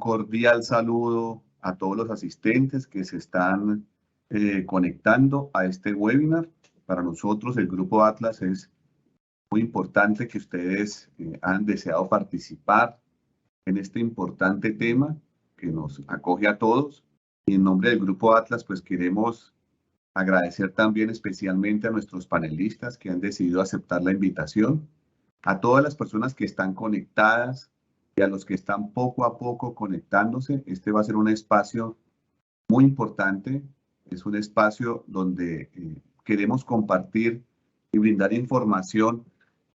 cordial saludo a todos los asistentes que se están conectando a este webinar. Para nosotros, el Grupo Atlas, es muy importante que ustedes han deseado participar en este importante tema que nos acoge a todos. Y en nombre del Grupo Atlas, pues queremos agradecer también especialmente a nuestros panelistas que han decidido aceptar la invitación, a todas las personas que están conectadas y a los que están poco a poco conectándose. Este va a ser un espacio muy importante, es un espacio donde queremos compartir y brindar información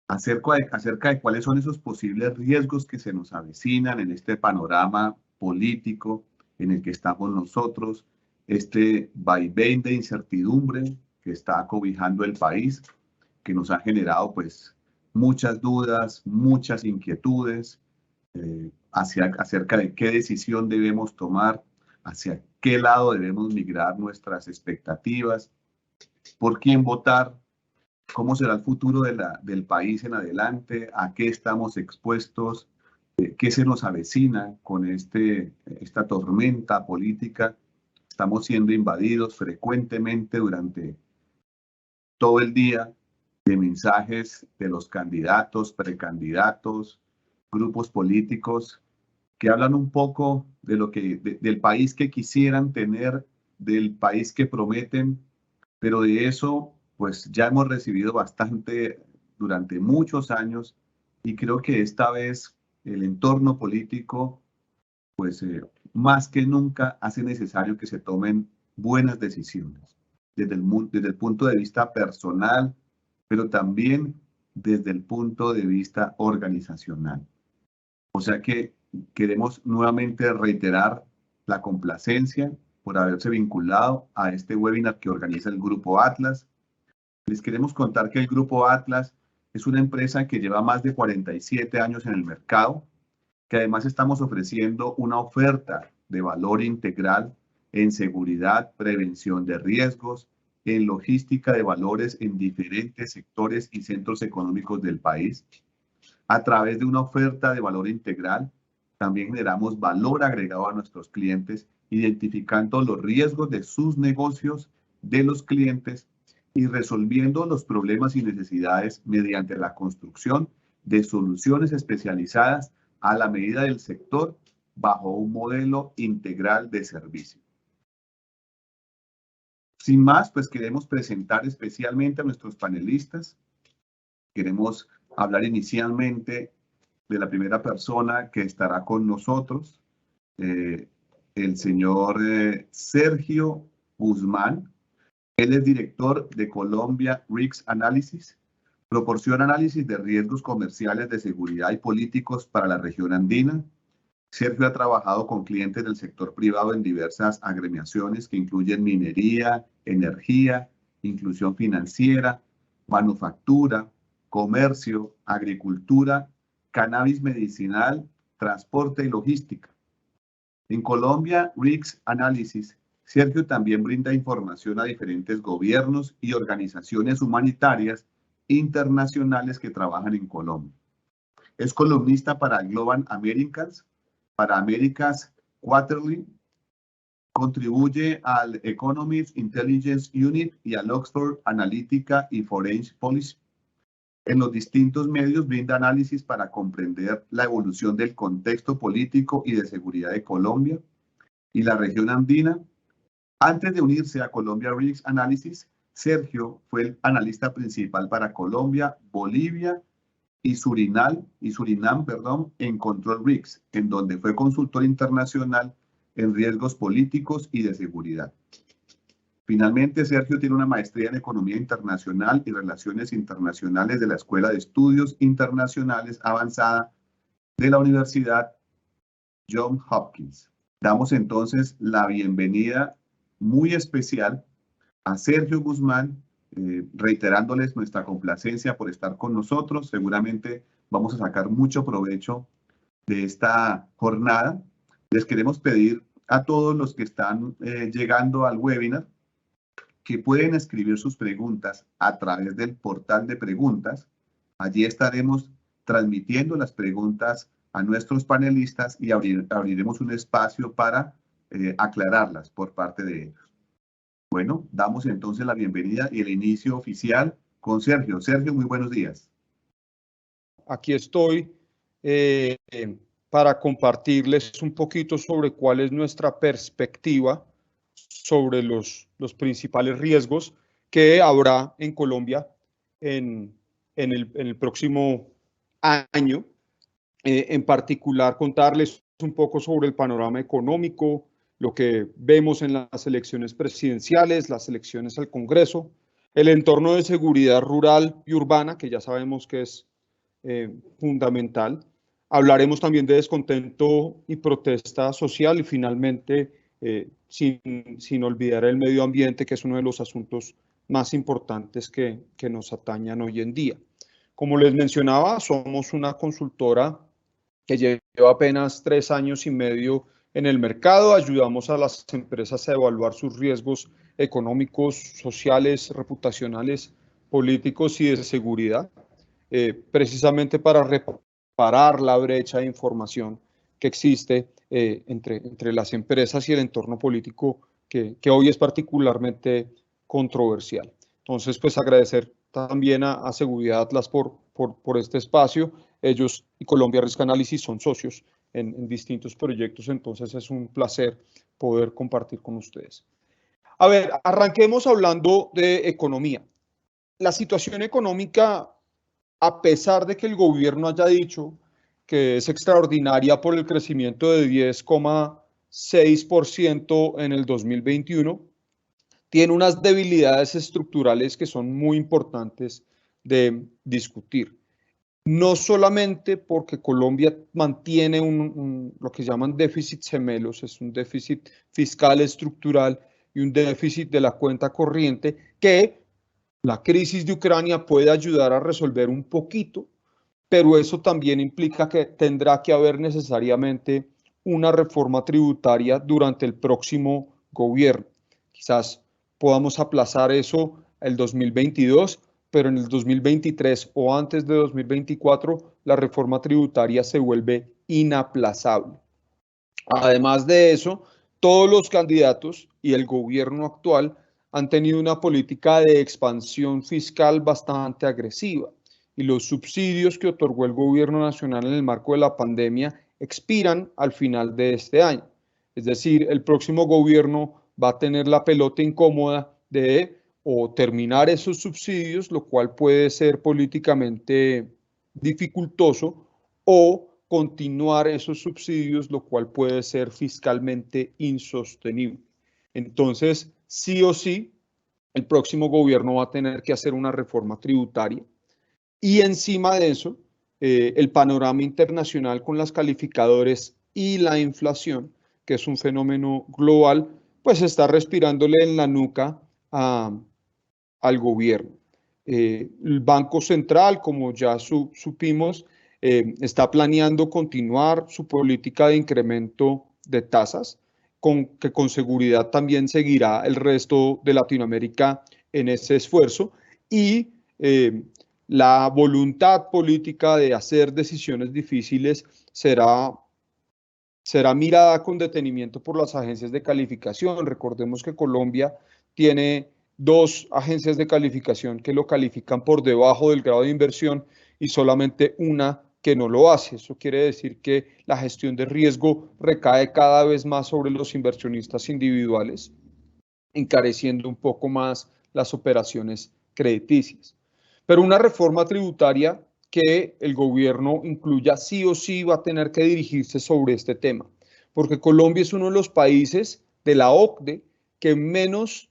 acerca de cuáles son esos posibles riesgos que se nos avecinan en este panorama político en el que estamos nosotros, este vaivén de incertidumbre que está acobijando el país, que nos ha generado pues muchas dudas, muchas inquietudes acerca de qué decisión debemos tomar, hacia qué lado debemos migrar nuestras expectativas, por quién votar, cómo será el futuro del país en adelante, a qué estamos expuestos, qué se nos avecina con esta tormenta política. Estamos siendo invadidos frecuentemente durante todo el día de mensajes de los candidatos, precandidatos, grupos políticos que hablan un poco de del país que quisieran tener, del país que prometen, pero de eso pues ya hemos recibido bastante durante muchos años, y creo que esta vez el entorno político pues más que nunca hace necesario que se tomen buenas decisiones desde el punto de vista personal, pero también desde el punto de vista organizacional. O sea que queremos nuevamente reiterar la complacencia por haberse vinculado a este webinar que organiza el Grupo Atlas. Les queremos contar que el Grupo Atlas es una empresa que lleva más de 47 años en el mercado, que además estamos ofreciendo una oferta de valor integral en seguridad, prevención de riesgos, en logística de valores en diferentes sectores y centros económicos del país. A través de una oferta de valor integral, también generamos valor agregado a nuestros clientes, identificando los riesgos de sus negocios, de los clientes, y resolviendo los problemas y necesidades mediante la construcción de soluciones especializadas a la medida del sector bajo un modelo integral de servicio. Sin más, pues queremos presentar especialmente a nuestros panelistas. Queremos hablar inicialmente de la primera persona que estará con nosotros, el señor Sergio Guzmán. Él es director de Colombia Risk Analysis. Proporciona análisis de riesgos comerciales, de seguridad y políticos para la región andina. Sergio ha trabajado con clientes del sector privado en diversas agremiaciones que incluyen minería, energía, inclusión financiera, manufactura, comercio, agricultura, cannabis medicinal, transporte y logística. En Colombia Risk Analysis, Sergio también brinda información a diferentes gobiernos y organizaciones humanitarias internacionales que trabajan en Colombia. Es columnista para Global Americans, para Americas Quarterly, contribuye al Economist Intelligence Unit y al Oxford Analytica y Foreign Policy. En los distintos medios brinda análisis para comprender la evolución del contexto político y de seguridad de Colombia y la región andina. Antes de unirse a Colombia Risk Analysis, Sergio fue el analista principal para Colombia, Bolivia y Surinam, en Control Risks, en donde fue consultor internacional en riesgos políticos y de seguridad. Finalmente, Sergio tiene una maestría en Economía Internacional y Relaciones Internacionales de la Escuela de Estudios Internacionales Avanzada de la Universidad Johns Hopkins. Damos entonces la bienvenida muy especial a Sergio Guzmán, reiterándoles nuestra complacencia por estar con nosotros. Seguramente vamos a sacar mucho provecho de esta jornada. Les queremos pedir a todos los que están llegando al webinar que pueden escribir sus preguntas a través del portal de preguntas. Allí estaremos transmitiendo las preguntas a nuestros panelistas y abriremos un espacio para aclararlas por parte de ellos. Bueno, damos entonces la bienvenida y el inicio oficial con Sergio. Sergio, muy buenos días. Aquí estoy para compartirles un poquito sobre cuál es nuestra perspectiva sobre los principales riesgos que habrá en Colombia en el próximo año. En particular, contarles un poco sobre el panorama económico, lo que vemos en las elecciones presidenciales, las elecciones al Congreso, el entorno de seguridad rural y urbana, que ya sabemos que es fundamental. Hablaremos también de descontento y protesta social y finalmente, sin olvidar el medio ambiente, que es uno de los asuntos más importantes que nos atañan hoy en día. Como les mencionaba, somos una consultora que lleva apenas 3 años y medio en el mercado. Ayudamos a las empresas a evaluar sus riesgos económicos, sociales, reputacionales, políticos y de seguridad, precisamente para reparar la brecha de información que existe entre las empresas y el entorno político que hoy es particularmente controversial. Entonces, pues agradecer también a Seguridad Atlas por este espacio. Ellos y Colombia Risk Analysis son socios en distintos proyectos, entonces es un placer poder compartir con ustedes. A ver, arranquemos hablando de economía. La situación económica, a pesar de que el gobierno haya dicho que es extraordinaria por el crecimiento de 10,6% en el 2021, tiene unas debilidades estructurales que son muy importantes de discutir. No solamente porque Colombia mantiene lo que llaman déficits gemelos, es un déficit fiscal estructural y un déficit de la cuenta corriente que la crisis de Ucrania puede ayudar a resolver un poquito, pero eso también implica que tendrá que haber necesariamente una reforma tributaria durante el próximo gobierno. Quizás podamos aplazar eso el 2022, pero en el 2023 o antes de 2024 la reforma tributaria se vuelve inaplazable. Además de eso, todos los candidatos y el gobierno actual han tenido una política de expansión fiscal bastante agresiva y los subsidios que otorgó el gobierno nacional en el marco de la pandemia expiran al final de este año. Es decir, el próximo gobierno va a tener la pelota incómoda de o terminar esos subsidios, lo cual puede ser políticamente dificultoso, o continuar esos subsidios, lo cual puede ser fiscalmente insostenible. Entonces, sí o sí, el próximo gobierno va a tener que hacer una reforma tributaria y encima de eso, el panorama internacional con las calificadores y la inflación, que es un fenómeno global, pues está respirándole en la nuca al gobierno. El Banco Central, como ya supimos, está planeando continuar su política de incremento de tasas, que con seguridad también seguirá el resto de Latinoamérica en ese esfuerzo, y la voluntad política de hacer decisiones difíciles será mirada con detenimiento por las agencias de calificación. Recordemos que Colombia tiene 2 agencias de calificación que lo califican por debajo del grado de inversión y solamente una que no lo hace. Eso quiere decir que la gestión de riesgo recae cada vez más sobre los inversionistas individuales, encareciendo un poco más las operaciones crediticias. Pero una reforma tributaria que el gobierno incluya sí o sí va a tener que dirigirse sobre este tema, porque Colombia es uno de los países de la OCDE que menos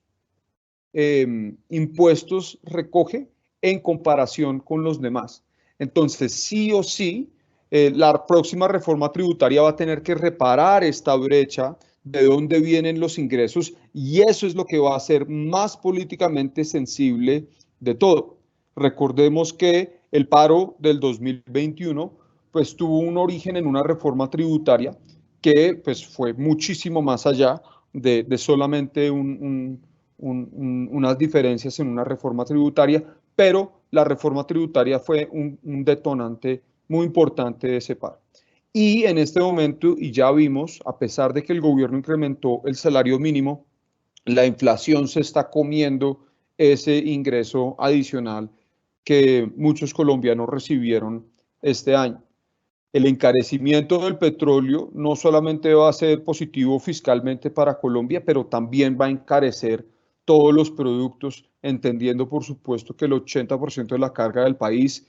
impuestos recoge en comparación con los demás. Entonces, sí o sí, la próxima reforma tributaria va a tener que reparar esta brecha de dónde vienen los ingresos, y eso es lo que va a hacer más políticamente sensible de todo. Recordemos que el paro del 2021 pues tuvo un origen en una reforma tributaria que pues fue muchísimo más allá de solamente unas diferencias en una reforma tributaria, pero la reforma tributaria fue un detonante muy importante de ese paro. Y en este momento, y ya vimos, a pesar de que el gobierno incrementó el salario mínimo, la inflación se está comiendo ese ingreso adicional que muchos colombianos recibieron este año. El encarecimiento del petróleo no solamente va a ser positivo fiscalmente para Colombia, pero también va a encarecer todos los productos, entendiendo por supuesto que el 80% de la carga del país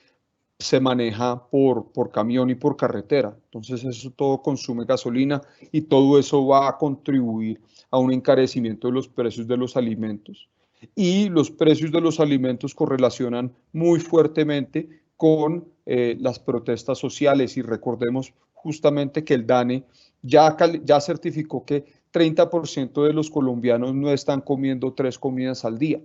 se maneja por camión y por carretera. Entonces eso todo consume gasolina y todo eso va a contribuir a un encarecimiento de los precios de los alimentos. Y los precios de los alimentos correlacionan muy fuertemente con las protestas sociales y recordemos justamente que el DANE ya certificó que 30% de los colombianos no están comiendo 3 comidas al día.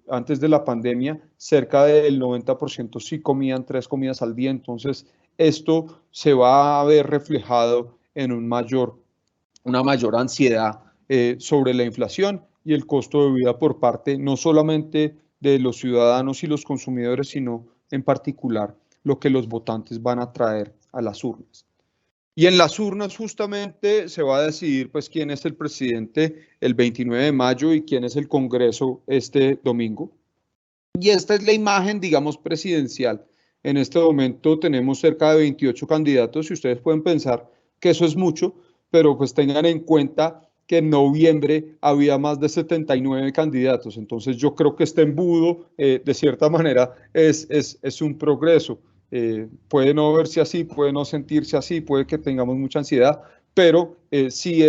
Antes de la pandemia, cerca del 90% sí comían 3 comidas al día, entonces esto se va a ver reflejado en una mayor ansiedad sobre la inflación y el costo de vida por parte no solamente de los ciudadanos y los consumidores, sino en particular lo que los votantes van a traer a las urnas. Y en las urnas justamente se va a decidir pues quién es el presidente el 29 de mayo y quién es el Congreso este domingo. Y esta es la imagen, digamos, presidencial. En este momento tenemos cerca de 28 candidatos y ustedes pueden pensar que eso es mucho, pero pues tengan en cuenta que en noviembre había más de 79 candidatos. Entonces yo creo que este embudo, de cierta manera, es un progreso. Puede no verse así, puede no sentirse así, puede que tengamos mucha ansiedad, pero sí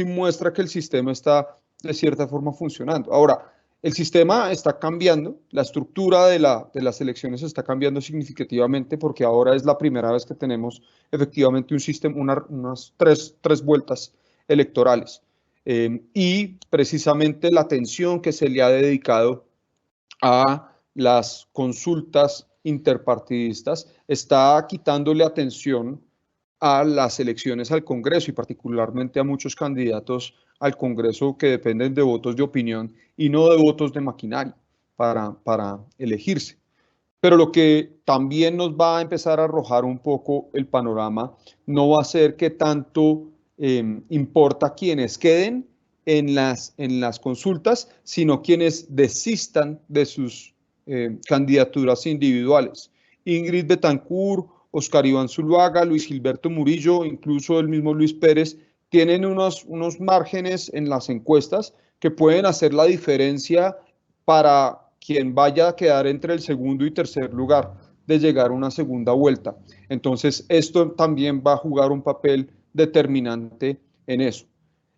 muestra que el sistema está de cierta forma funcionando. Ahora, el sistema está cambiando, la estructura de las elecciones está cambiando significativamente porque ahora es la primera vez que tenemos efectivamente un sistema, unas tres vueltas electorales. Y precisamente la atención que se le ha dedicado a las consultas interpartidistas está quitándole atención a las elecciones al Congreso y particularmente a muchos candidatos al Congreso que dependen de votos de opinión y no de votos de maquinaria para elegirse. Pero lo que también nos va a empezar a arrojar un poco el panorama no va a ser que tanto importa quienes queden en las consultas, sino quienes desistan de sus candidaturas individuales. Ingrid Betancourt, Oscar Iván Zuluaga, Luis Gilberto Murillo, incluso el mismo Luis Pérez, tienen unos márgenes en las encuestas que pueden hacer la diferencia para quien vaya a quedar entre el segundo y tercer lugar de llegar a una segunda vuelta. Entonces, esto también va a jugar un papel determinante en eso.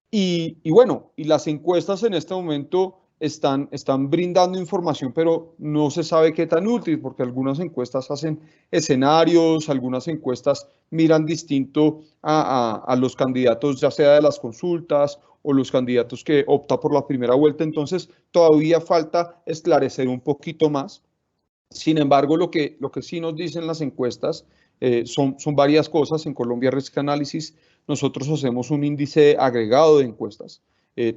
Y bueno, y las encuestas en este momento están brindando información, pero no se sabe qué tan útil, porque algunas encuestas hacen escenarios, algunas encuestas miran distinto a los candidatos, ya sea de las consultas o los candidatos que opta por la primera vuelta. Entonces, todavía falta esclarecer un poquito más. Sin embargo, lo que sí nos dicen las encuestas son varias cosas. En Colombia Risk Analysis nosotros hacemos un índice agregado de encuestas,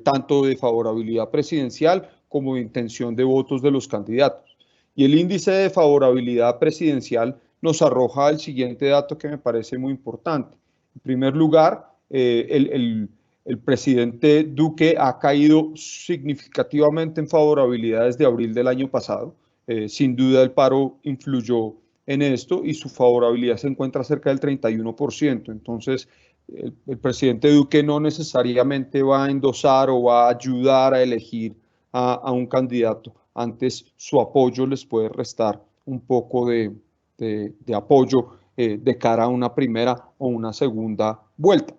tanto de favorabilidad presidencial como de intención de votos de los candidatos. Y el índice de favorabilidad presidencial nos arroja el siguiente dato que me parece muy importante. En primer lugar, el presidente Duque ha caído significativamente en favorabilidad desde abril del año pasado. Sin duda el paro influyó en esto y su favorabilidad se encuentra cerca del 31%. Entonces, el presidente Duque no necesariamente va a endosar o va a ayudar a elegir a un candidato. Antes, su apoyo les puede restar un poco de apoyo de cara a una primera o una segunda vuelta.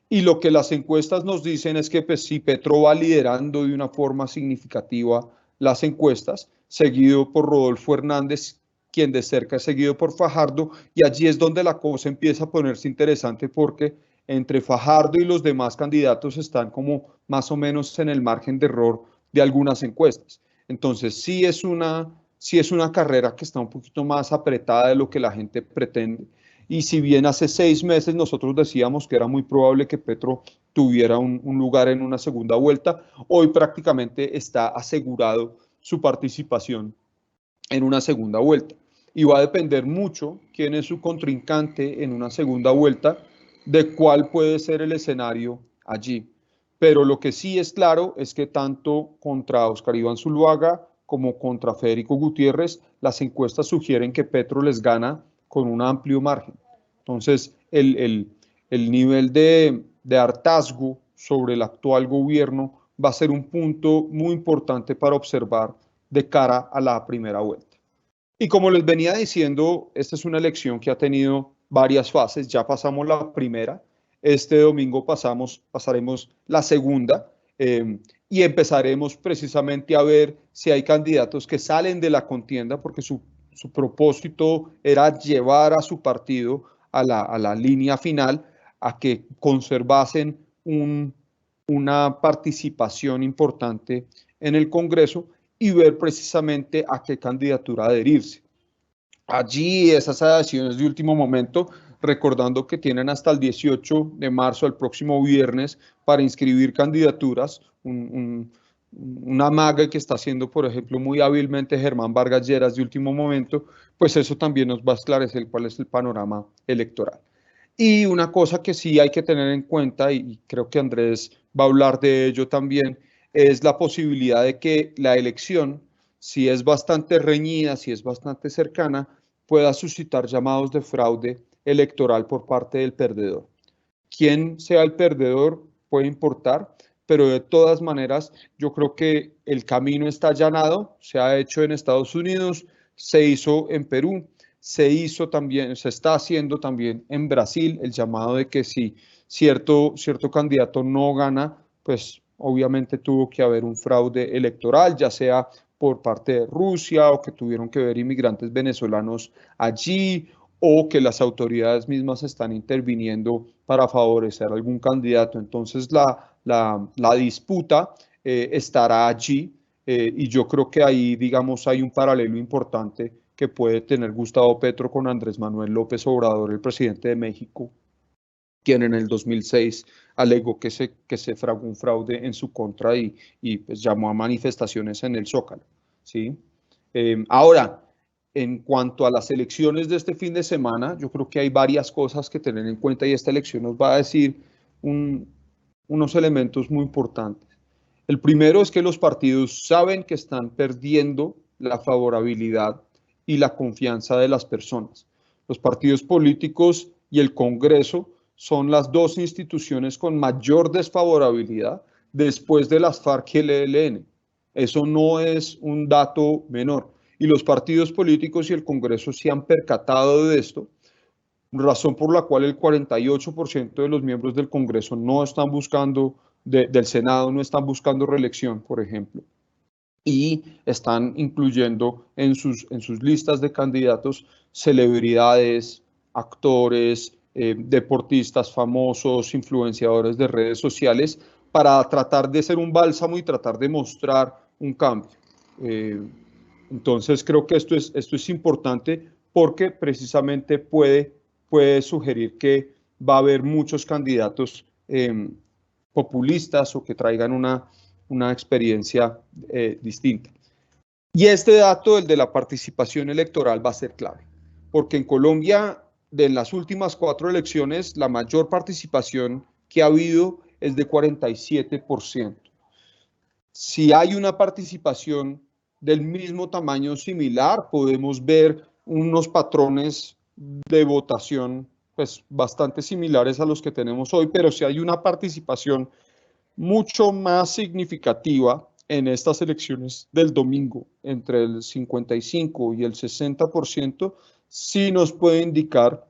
Y lo que las encuestas nos dicen es que pues, si Petro va liderando de una forma significativa las encuestas, seguido por Rodolfo Hernández, quien de cerca es seguido por Fajardo, y allí es donde la cosa empieza a ponerse interesante porque entre Fajardo y los demás candidatos están como más o menos en el margen de error de algunas encuestas. Entonces sí es una carrera que está un poquito más apretada de lo que la gente pretende. Y si bien hace 6 meses nosotros decíamos que era muy probable que Petro tuviera un lugar en una segunda vuelta, hoy prácticamente está asegurado su participación en una segunda vuelta. y va a depender mucho quién es su contrincante en una segunda vuelta, de cuál puede ser el escenario allí. Pero lo que sí es claro es que tanto contra Óscar Iván Zuluaga como contra Federico Gutiérrez, las encuestas sugieren que Petro les gana con un amplio margen. Entonces, el nivel de hartazgo sobre el actual gobierno va a ser un punto muy importante para observar de cara a la primera vuelta. Y como les venía diciendo, esta es una elección que ha tenido varias fases. Ya pasamos la primera, este domingo pasaremos la segunda y empezaremos precisamente a ver si hay candidatos que salen de la contienda porque su propósito era llevar a su partido a la línea final, a que conservasen una participación importante en el Congreso y ver precisamente a qué candidatura adherirse. Allí esas adhesiones de último momento, recordando que tienen hasta el 18 de marzo, el próximo viernes, para inscribir candidaturas, una maga que está haciendo, por ejemplo, muy hábilmente Germán Vargas Lleras de último momento, pues eso también nos va a esclarecer cuál es el panorama electoral. Y una cosa que sí hay que tener en cuenta, y creo que Andrés va a hablar de ello también, es la posibilidad de que la elección, si es bastante reñida, si es bastante cercana, pueda suscitar llamados de fraude electoral por parte del perdedor. Quién sea el perdedor puede importar, pero de todas maneras yo creo que el camino está allanado, se ha hecho en Estados Unidos, se hizo en Perú, se hizo también, se está haciendo también en Brasil, el llamado de que si cierto candidato no gana, pues obviamente tuvo que haber un fraude electoral, ya sea por parte de Rusia o que tuvieron que ver inmigrantes venezolanos allí o que las autoridades mismas están interviniendo para favorecer a algún candidato. Entonces la disputa estará allí y yo creo que ahí, digamos, hay un paralelo importante que puede tener Gustavo Petro con Andrés Manuel López Obrador, el presidente de México, quien en el 2006 alegó que se fraguó un fraude en su contra y pues llamó a manifestaciones en el Zócalo, ¿sí? Ahora, en cuanto a las elecciones de este fin de semana, yo creo que hay varias cosas que tener en cuenta y esta elección nos va a decir unos elementos muy importantes. El primero es que los partidos saben que están perdiendo la favorabilidad y la confianza de las personas. Los partidos políticos y el Congreso son las dos instituciones con mayor desfavorabilidad después de las FARC y el ELN. Eso no es un dato menor. Y los partidos políticos y el Congreso se han percatado de esto, razón por la cual el 48% de los miembros del Congreso no están buscando, del Senado, no están buscando reelección, por ejemplo, y están incluyendo en sus listas de candidatos celebridades, actores, deportistas famosos, influenciadores de redes sociales, para tratar de ser un bálsamo y tratar de mostrar un cambio. Entonces creo que esto es importante porque precisamente puede sugerir que va a haber muchos candidatos populistas o que traigan una experiencia distinta. Y este dato, el de la participación electoral, va a ser clave, porque en Colombia, de las últimas 4 elecciones, la mayor participación que ha habido es de 47%. Si hay una participación del mismo tamaño similar, podemos ver unos patrones de votación pues bastante similares a los que tenemos hoy, pero si hay una participación mucho más significativa en estas elecciones del domingo, entre el 55 y el 60%, sí nos puede indicar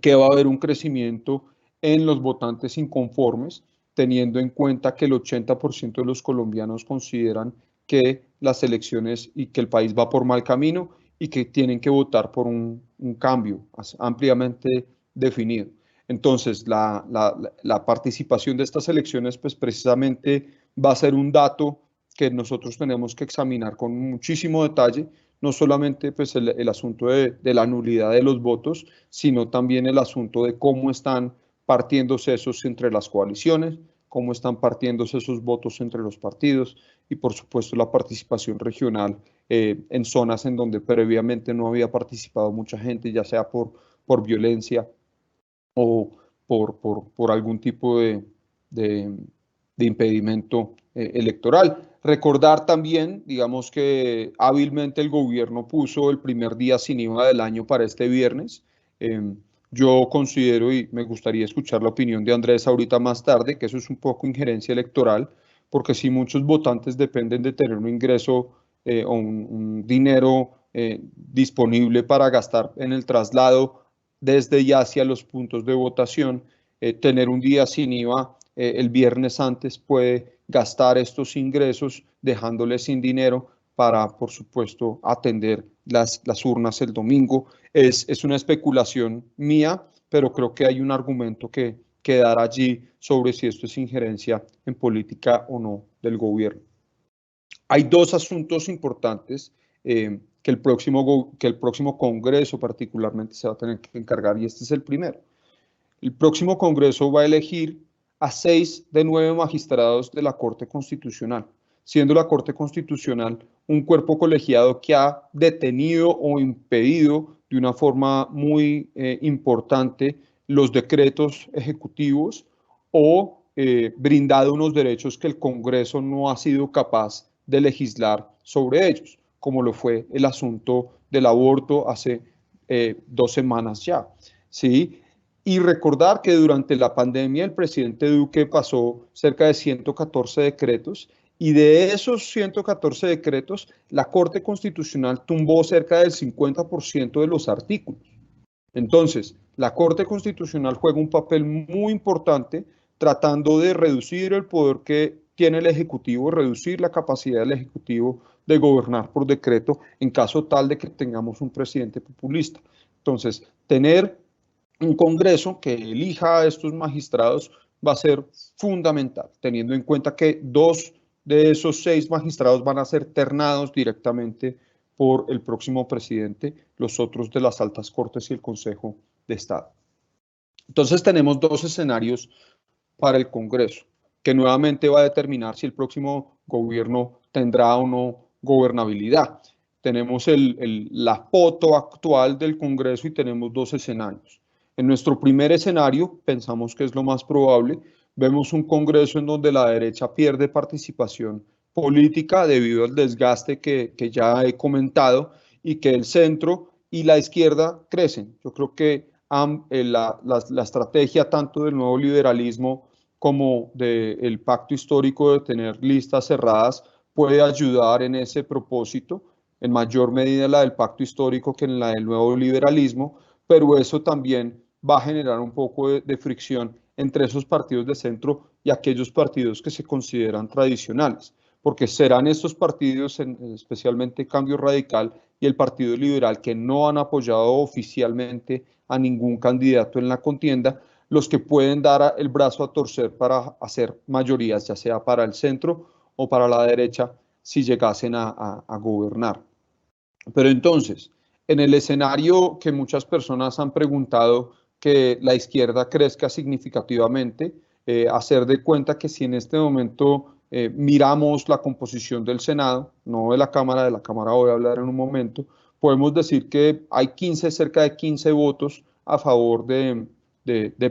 que va a haber un crecimiento en los votantes inconformes, teniendo en cuenta que el 80% de los colombianos consideran que las elecciones y que el país va por mal camino y que tienen que votar por un cambio ampliamente definido. Entonces, la participación de estas elecciones, pues precisamente va a ser un dato que nosotros tenemos que examinar con muchísimo detalle, no solamente pues el asunto de la nulidad de los votos, sino también el asunto de cómo están partiéndose esos entre las coaliciones, cómo están partiéndose esos votos entre los partidos y por supuesto la participación regional en zonas en donde previamente no había participado mucha gente, ya sea por violencia o por algún tipo de impedimento electoral. Recordar también, digamos que hábilmente el gobierno puso el primer día sin IVA del año para este viernes. Yo considero, y me gustaría escuchar la opinión de Andrés ahorita más tarde, que eso es un poco injerencia electoral, porque si muchos votantes dependen de tener un ingreso o un dinero disponible para gastar en el traslado desde y hacia los puntos de votación, tener un día sin IVA el viernes antes puede gastar estos ingresos dejándoles sin dinero para, por supuesto, atender las urnas el domingo. Es una especulación mía, pero creo que hay un argumento que dar allí sobre si esto es injerencia en política o no del gobierno. Hay dos asuntos importantes que el próximo Congreso particularmente se va a tener que encargar, y este es el primero. El próximo Congreso va a elegir a 6 de 9 magistrados de la Corte Constitucional, siendo la Corte Constitucional un cuerpo colegiado que ha detenido o impedido de una forma muy importante los decretos ejecutivos o brindado unos derechos que el Congreso no ha sido capaz de legislar sobre ellos, como lo fue el asunto del aborto hace 2 semanas ya, ¿sí? Y recordar que durante la pandemia el presidente Duque pasó cerca de 114 decretos y de esos 114 decretos la Corte Constitucional tumbó cerca del 50% de los artículos. Entonces, la Corte Constitucional juega un papel muy importante tratando de reducir el poder que tiene el Ejecutivo, reducir la capacidad del Ejecutivo de gobernar por decreto en caso tal de que tengamos un presidente populista. Entonces, tener un Congreso que elija a estos magistrados va a ser fundamental, teniendo en cuenta que 2 de esos 6 magistrados van a ser ternados directamente por el próximo presidente, los otros de las altas cortes y el Consejo de Estado. Entonces tenemos 2 escenarios para el Congreso, que nuevamente va a determinar si el próximo gobierno tendrá o no gobernabilidad. Tenemos la foto actual del Congreso y tenemos 2 escenarios. En nuestro primer escenario, pensamos que es lo más probable, vemos un Congreso en donde la derecha pierde participación política debido al desgaste que ya he comentado y que el centro y la izquierda crecen. Yo creo que la estrategia tanto del nuevo liberalismo como del pacto histórico de tener listas cerradas puede ayudar en ese propósito, en mayor medida la del pacto histórico que en la del nuevo liberalismo, pero eso también va a generar un poco de fricción entre esos partidos de centro y aquellos partidos que se consideran tradicionales, porque serán estos partidos, especialmente Cambio Radical y el Partido Liberal, que no han apoyado oficialmente a ningún candidato en la contienda, los que pueden dar el brazo a torcer para hacer mayorías, ya sea para el centro o para la derecha, si llegasen a gobernar. Pero entonces, en el escenario que muchas personas han preguntado que la izquierda crezca significativamente, hacer de cuenta que si en este momento miramos la composición del Senado, no de la Cámara voy a hablar en un momento, podemos decir que hay cerca de 15 votos a favor de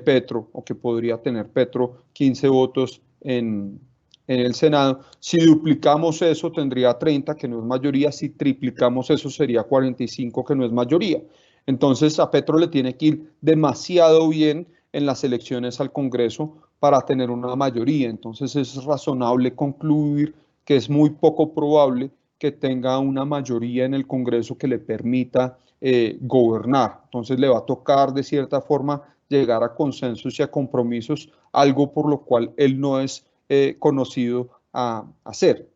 Petro, o que podría tener Petro 15 votos en el Senado. Si duplicamos eso, tendría 30, que no es mayoría. Si triplicamos eso, sería 45, que no es mayoría. Entonces, a Petro le tiene que ir demasiado bien en las elecciones al Congreso para tener una mayoría. Entonces, es razonable concluir que es muy poco probable que tenga una mayoría en el Congreso que le permita gobernar. Entonces, le va a tocar, de cierta forma, llegar a consensos y a compromisos, algo por lo cual él no es conocido a hacer.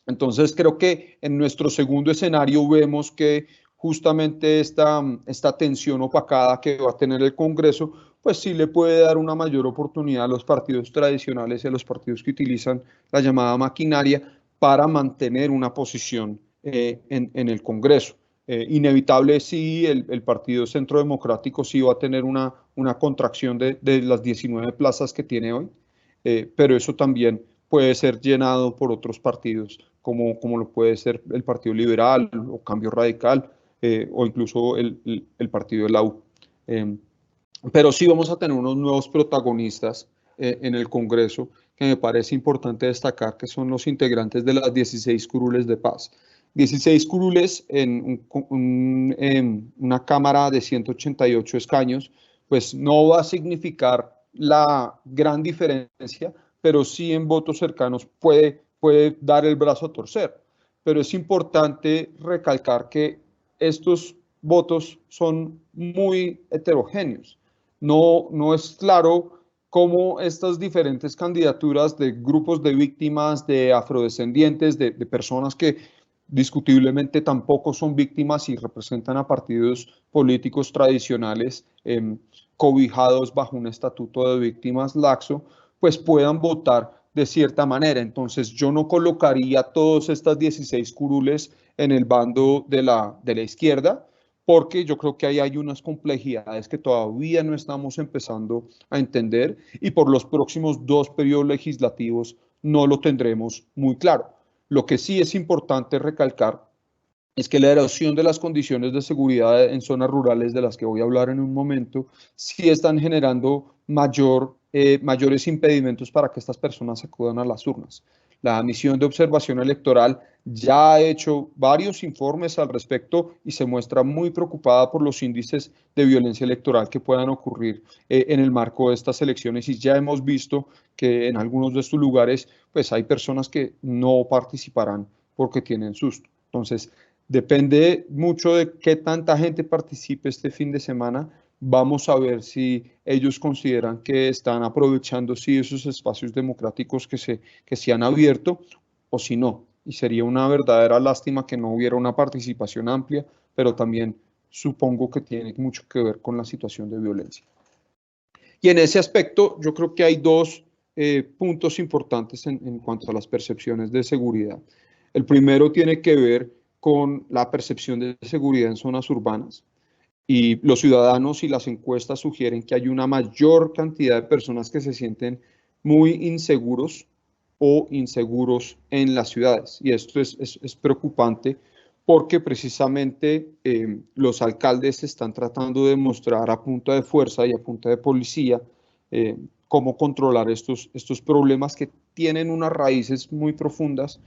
Entonces creo que en nuestro segundo escenario vemos que justamente esta tensión opacada que va a tener el Congreso, pues sí le puede dar una mayor oportunidad a los partidos tradicionales y a los partidos que utilizan la llamada maquinaria para mantener una posición en el Congreso. Inevitable sí, el Partido Centro Democrático sí va a tener una contracción de las 19 plazas que tiene hoy, pero eso también puede ser llenado por otros partidos, como lo puede ser el Partido Liberal o Cambio Radical, o incluso el partido de la U. Pero sí vamos a tener unos nuevos protagonistas en el Congreso, que me parece importante destacar, que son los integrantes de las 16 curules de paz. 16 curules en una Cámara de 188 escaños, pues no va a significar la gran diferencia, pero sí en votos cercanos puede dar el brazo a torcer. Pero es importante recalcar que estos votos son muy heterogéneos. No es claro cómo estas diferentes candidaturas de grupos de víctimas, de afrodescendientes, de personas que discutiblemente tampoco son víctimas y representan a partidos políticos tradicionales cobijados bajo un estatuto de víctimas laxo, pues puedan votar de cierta manera. Entonces yo no colocaría todas estas 16 curules en el bando de la izquierda, porque yo creo que ahí hay unas complejidades que todavía no estamos empezando a entender y por los próximos 2 periodos legislativos no lo tendremos muy claro. Lo que sí es importante recalcar es que la erosión de las condiciones de seguridad en zonas rurales, de las que voy a hablar en un momento, sí están generando mayores impedimentos para que estas personas acudan a las urnas. La misión de observación electoral ya ha hecho varios informes al respecto y se muestra muy preocupada por los índices de violencia electoral que puedan ocurrir en el marco de estas elecciones, y ya hemos visto que en algunos de estos lugares pues hay personas que no participarán porque tienen susto. Entonces, depende mucho de qué tanta gente participe este fin de semana. Vamos a ver si ellos consideran que están aprovechando sí, esos espacios democráticos que se han abierto o si no. Y sería una verdadera lástima que no hubiera una participación amplia, pero también supongo que tiene mucho que ver con la situación de violencia. Y en ese aspecto yo creo que hay dos puntos importantes en cuanto a las percepciones de seguridad. El primero tiene que ver con la percepción de seguridad en zonas urbanas. Y los ciudadanos y las encuestas sugieren que hay una mayor cantidad de personas que se sienten muy inseguros o inseguros en las ciudades. Y esto es preocupante porque precisamente los alcaldes están tratando de mostrar a punta de fuerza y a punta de policía cómo controlar estos problemas que tienen unas raíces muy profundas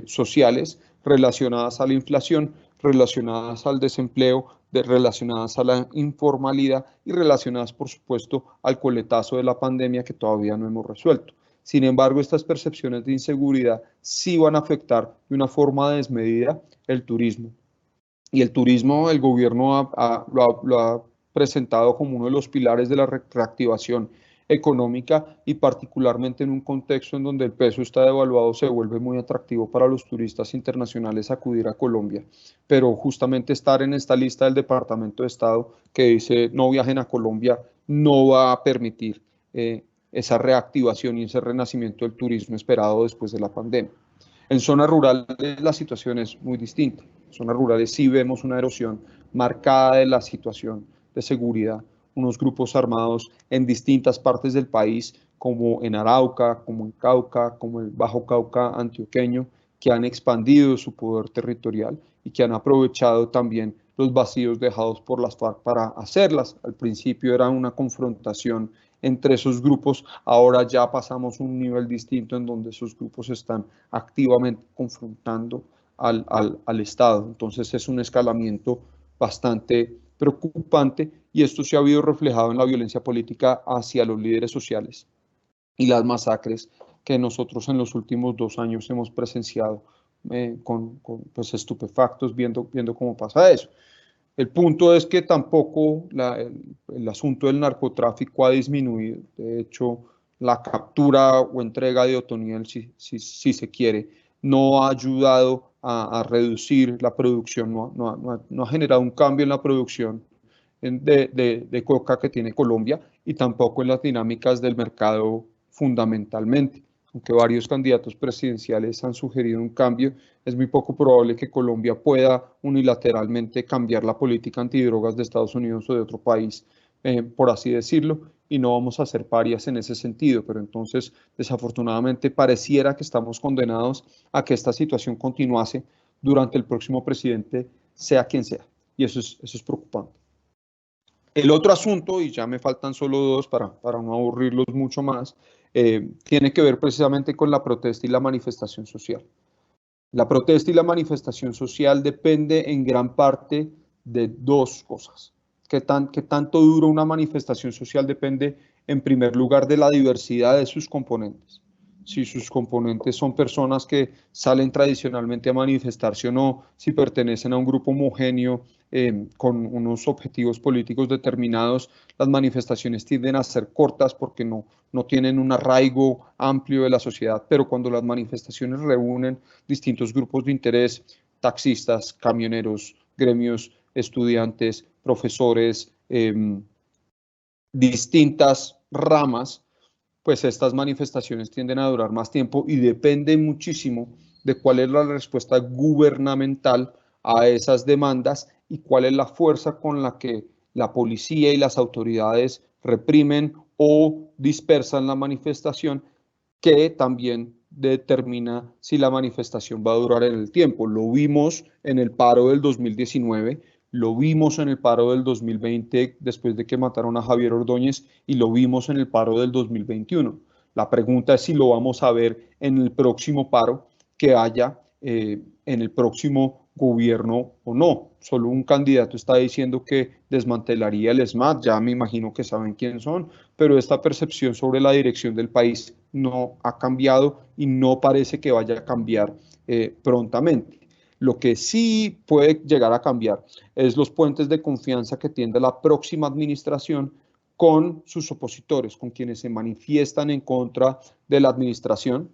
sociales relacionadas a la inflación, relacionadas al desempleo, relacionadas a la informalidad y relacionadas, por supuesto, al coletazo de la pandemia que todavía no hemos resuelto. Sin embargo, estas percepciones de inseguridad sí van a afectar de una forma desmedida el turismo. Y el turismo, el gobierno lo ha presentado como uno de los pilares de la reactivación económica, y particularmente en un contexto en donde el peso está devaluado, se vuelve muy atractivo para los turistas internacionales acudir a Colombia. Pero justamente estar en esta lista del Departamento de Estado que dice no viajen a Colombia no va a permitir esa reactivación y ese renacimiento del turismo esperado después de la pandemia. En zonas rurales la situación es muy distinta. En zonas rurales sí vemos una erosión marcada de la situación de seguridad, unos grupos armados en distintas partes del país, como en Arauca, como en Cauca, como el Bajo Cauca antioqueño, que han expandido su poder territorial y que han aprovechado también los vacíos dejados por las FARC para hacerlas. Al principio era una confrontación entre esos grupos, ahora ya pasamos a un nivel distinto en donde esos grupos están activamente confrontando al Estado. Entonces es un escalamiento bastante preocupante, y esto se ha habido reflejado en la violencia política hacia los líderes sociales y las masacres que nosotros en los últimos 2 años hemos presenciado con pues, estupefactos viendo cómo pasa eso. El punto es que tampoco el asunto del narcotráfico ha disminuido. De hecho, la captura o entrega de Otoniel, si se quiere, no ha ayudado a reducir la producción, no ha generado un cambio en la producción de coca que tiene Colombia, y tampoco en las dinámicas del mercado fundamentalmente. Aunque varios candidatos presidenciales han sugerido un cambio, es muy poco probable que Colombia pueda unilateralmente cambiar la política antidrogas de Estados Unidos o de otro país por así decirlo, y no vamos a ser parias en ese sentido. Pero entonces, desafortunadamente, pareciera que estamos condenados a que esta situación continuase durante el próximo presidente, sea quien sea. Y eso es preocupante. El otro asunto, y ya me faltan solo dos para no aburrirlos mucho más, tiene que ver precisamente con la protesta y la manifestación social. La protesta y la manifestación social depende en gran parte de dos cosas. ¿Qué tanto dura una manifestación social? Depende en primer lugar de la diversidad de sus componentes. Si sus componentes son personas que salen tradicionalmente a manifestarse o no, si pertenecen a un grupo homogéneo con unos objetivos políticos determinados, las manifestaciones tienden a ser cortas porque no tienen un arraigo amplio de la sociedad, pero cuando las manifestaciones reúnen distintos grupos de interés, taxistas, camioneros, gremios, estudiantes, profesores, distintas ramas, pues estas manifestaciones tienden a durar más tiempo y depende muchísimo de cuál es la respuesta gubernamental a esas demandas y cuál es la fuerza con la que la policía y las autoridades reprimen o dispersan la manifestación, que también determina si la manifestación va a durar en el tiempo. Lo vimos en el paro del 2019, lo vimos en el paro del 2020 después de que mataron a Javier Ordóñez y lo vimos en el paro del 2021. La pregunta es si lo vamos a ver en el próximo paro que haya en el próximo gobierno o no. Solo un candidato está diciendo que desmantelaría el SMAT, ya me imagino que saben quién son, pero esta percepción sobre la dirección del país no ha cambiado y no parece que vaya a cambiar prontamente. Lo que sí puede llegar a cambiar es los puentes de confianza que tiene la próxima administración con sus opositores, con quienes se manifiestan en contra de la administración,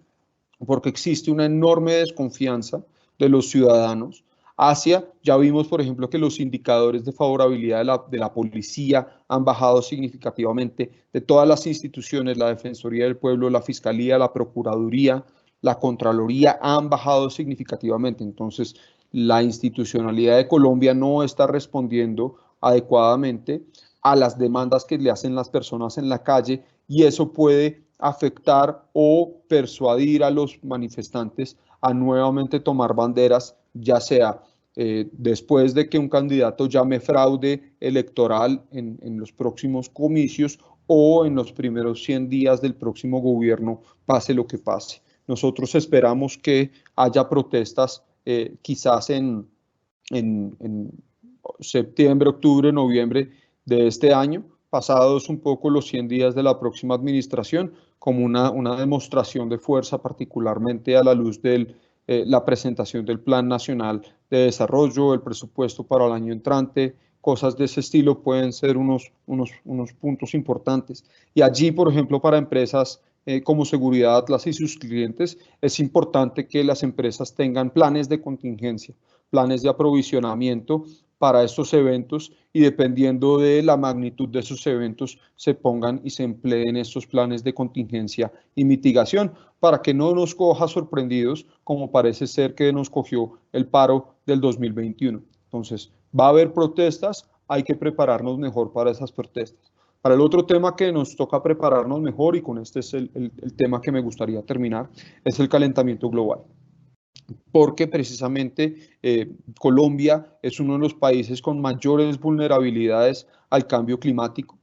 porque existe una enorme desconfianza de los ciudadanos hacia, ya vimos por ejemplo que los indicadores de favorabilidad de la policía han bajado significativamente, de todas las instituciones, la Defensoría del Pueblo, la Fiscalía, la Procuraduría, la Contraloría han bajado significativamente. Entonces, la institucionalidad de Colombia no está respondiendo adecuadamente a las demandas que le hacen las personas en la calle y eso puede afectar o persuadir a los manifestantes a nuevamente tomar banderas, ya sea después de que un candidato llame fraude electoral en los próximos comicios o en los primeros 100 días del próximo gobierno, pase lo que pase. Nosotros esperamos que haya protestas quizás en septiembre, octubre, noviembre de este año, pasados un poco los 100 días de la próxima administración, como una demostración de fuerza, particularmente a la luz de la presentación del Plan Nacional de Desarrollo, el presupuesto para el año entrante, cosas de ese estilo pueden ser unos puntos importantes. Y allí, por ejemplo, para empresas como Seguridad Atlas y sus clientes, es importante que las empresas tengan planes de contingencia, planes de aprovisionamiento para estos eventos y dependiendo de la magnitud de esos eventos se pongan y se empleen estos planes de contingencia y mitigación para que no nos coja sorprendidos como parece ser que nos cogió el paro del 2021. Entonces, va a haber protestas, hay que prepararnos mejor para esas protestas. Para el otro tema que nos toca prepararnos mejor, y con este es el tema que me gustaría terminar, es el calentamiento global. Porque precisamente Colombia es uno de los países con mayores vulnerabilidades al cambio climático.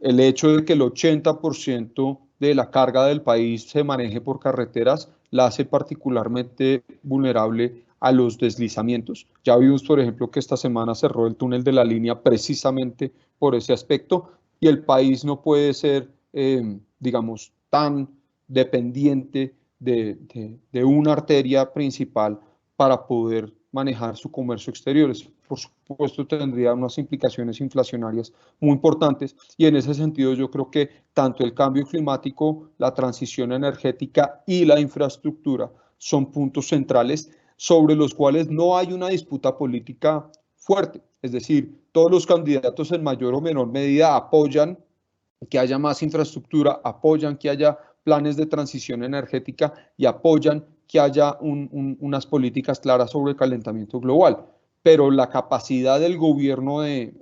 El hecho de que el 80% de la carga del país se maneje por carreteras la hace particularmente vulnerable a los deslizamientos. Ya vimos, por ejemplo, que esta semana cerró el túnel de la línea precisamente por ese aspecto y el país no puede ser, digamos, tan dependiente de una arteria principal para poder manejar su comercio exterior. Eso, por supuesto, tendría unas implicaciones inflacionarias muy importantes y en ese sentido yo creo que tanto el cambio climático, la transición energética y la infraestructura son puntos centrales sobre los cuales no hay una disputa política fuerte. Es decir, todos los candidatos en mayor o menor medida apoyan que haya más infraestructura, apoyan que haya planes de transición energética y apoyan que haya unas políticas claras sobre el calentamiento global. Pero la capacidad del gobierno de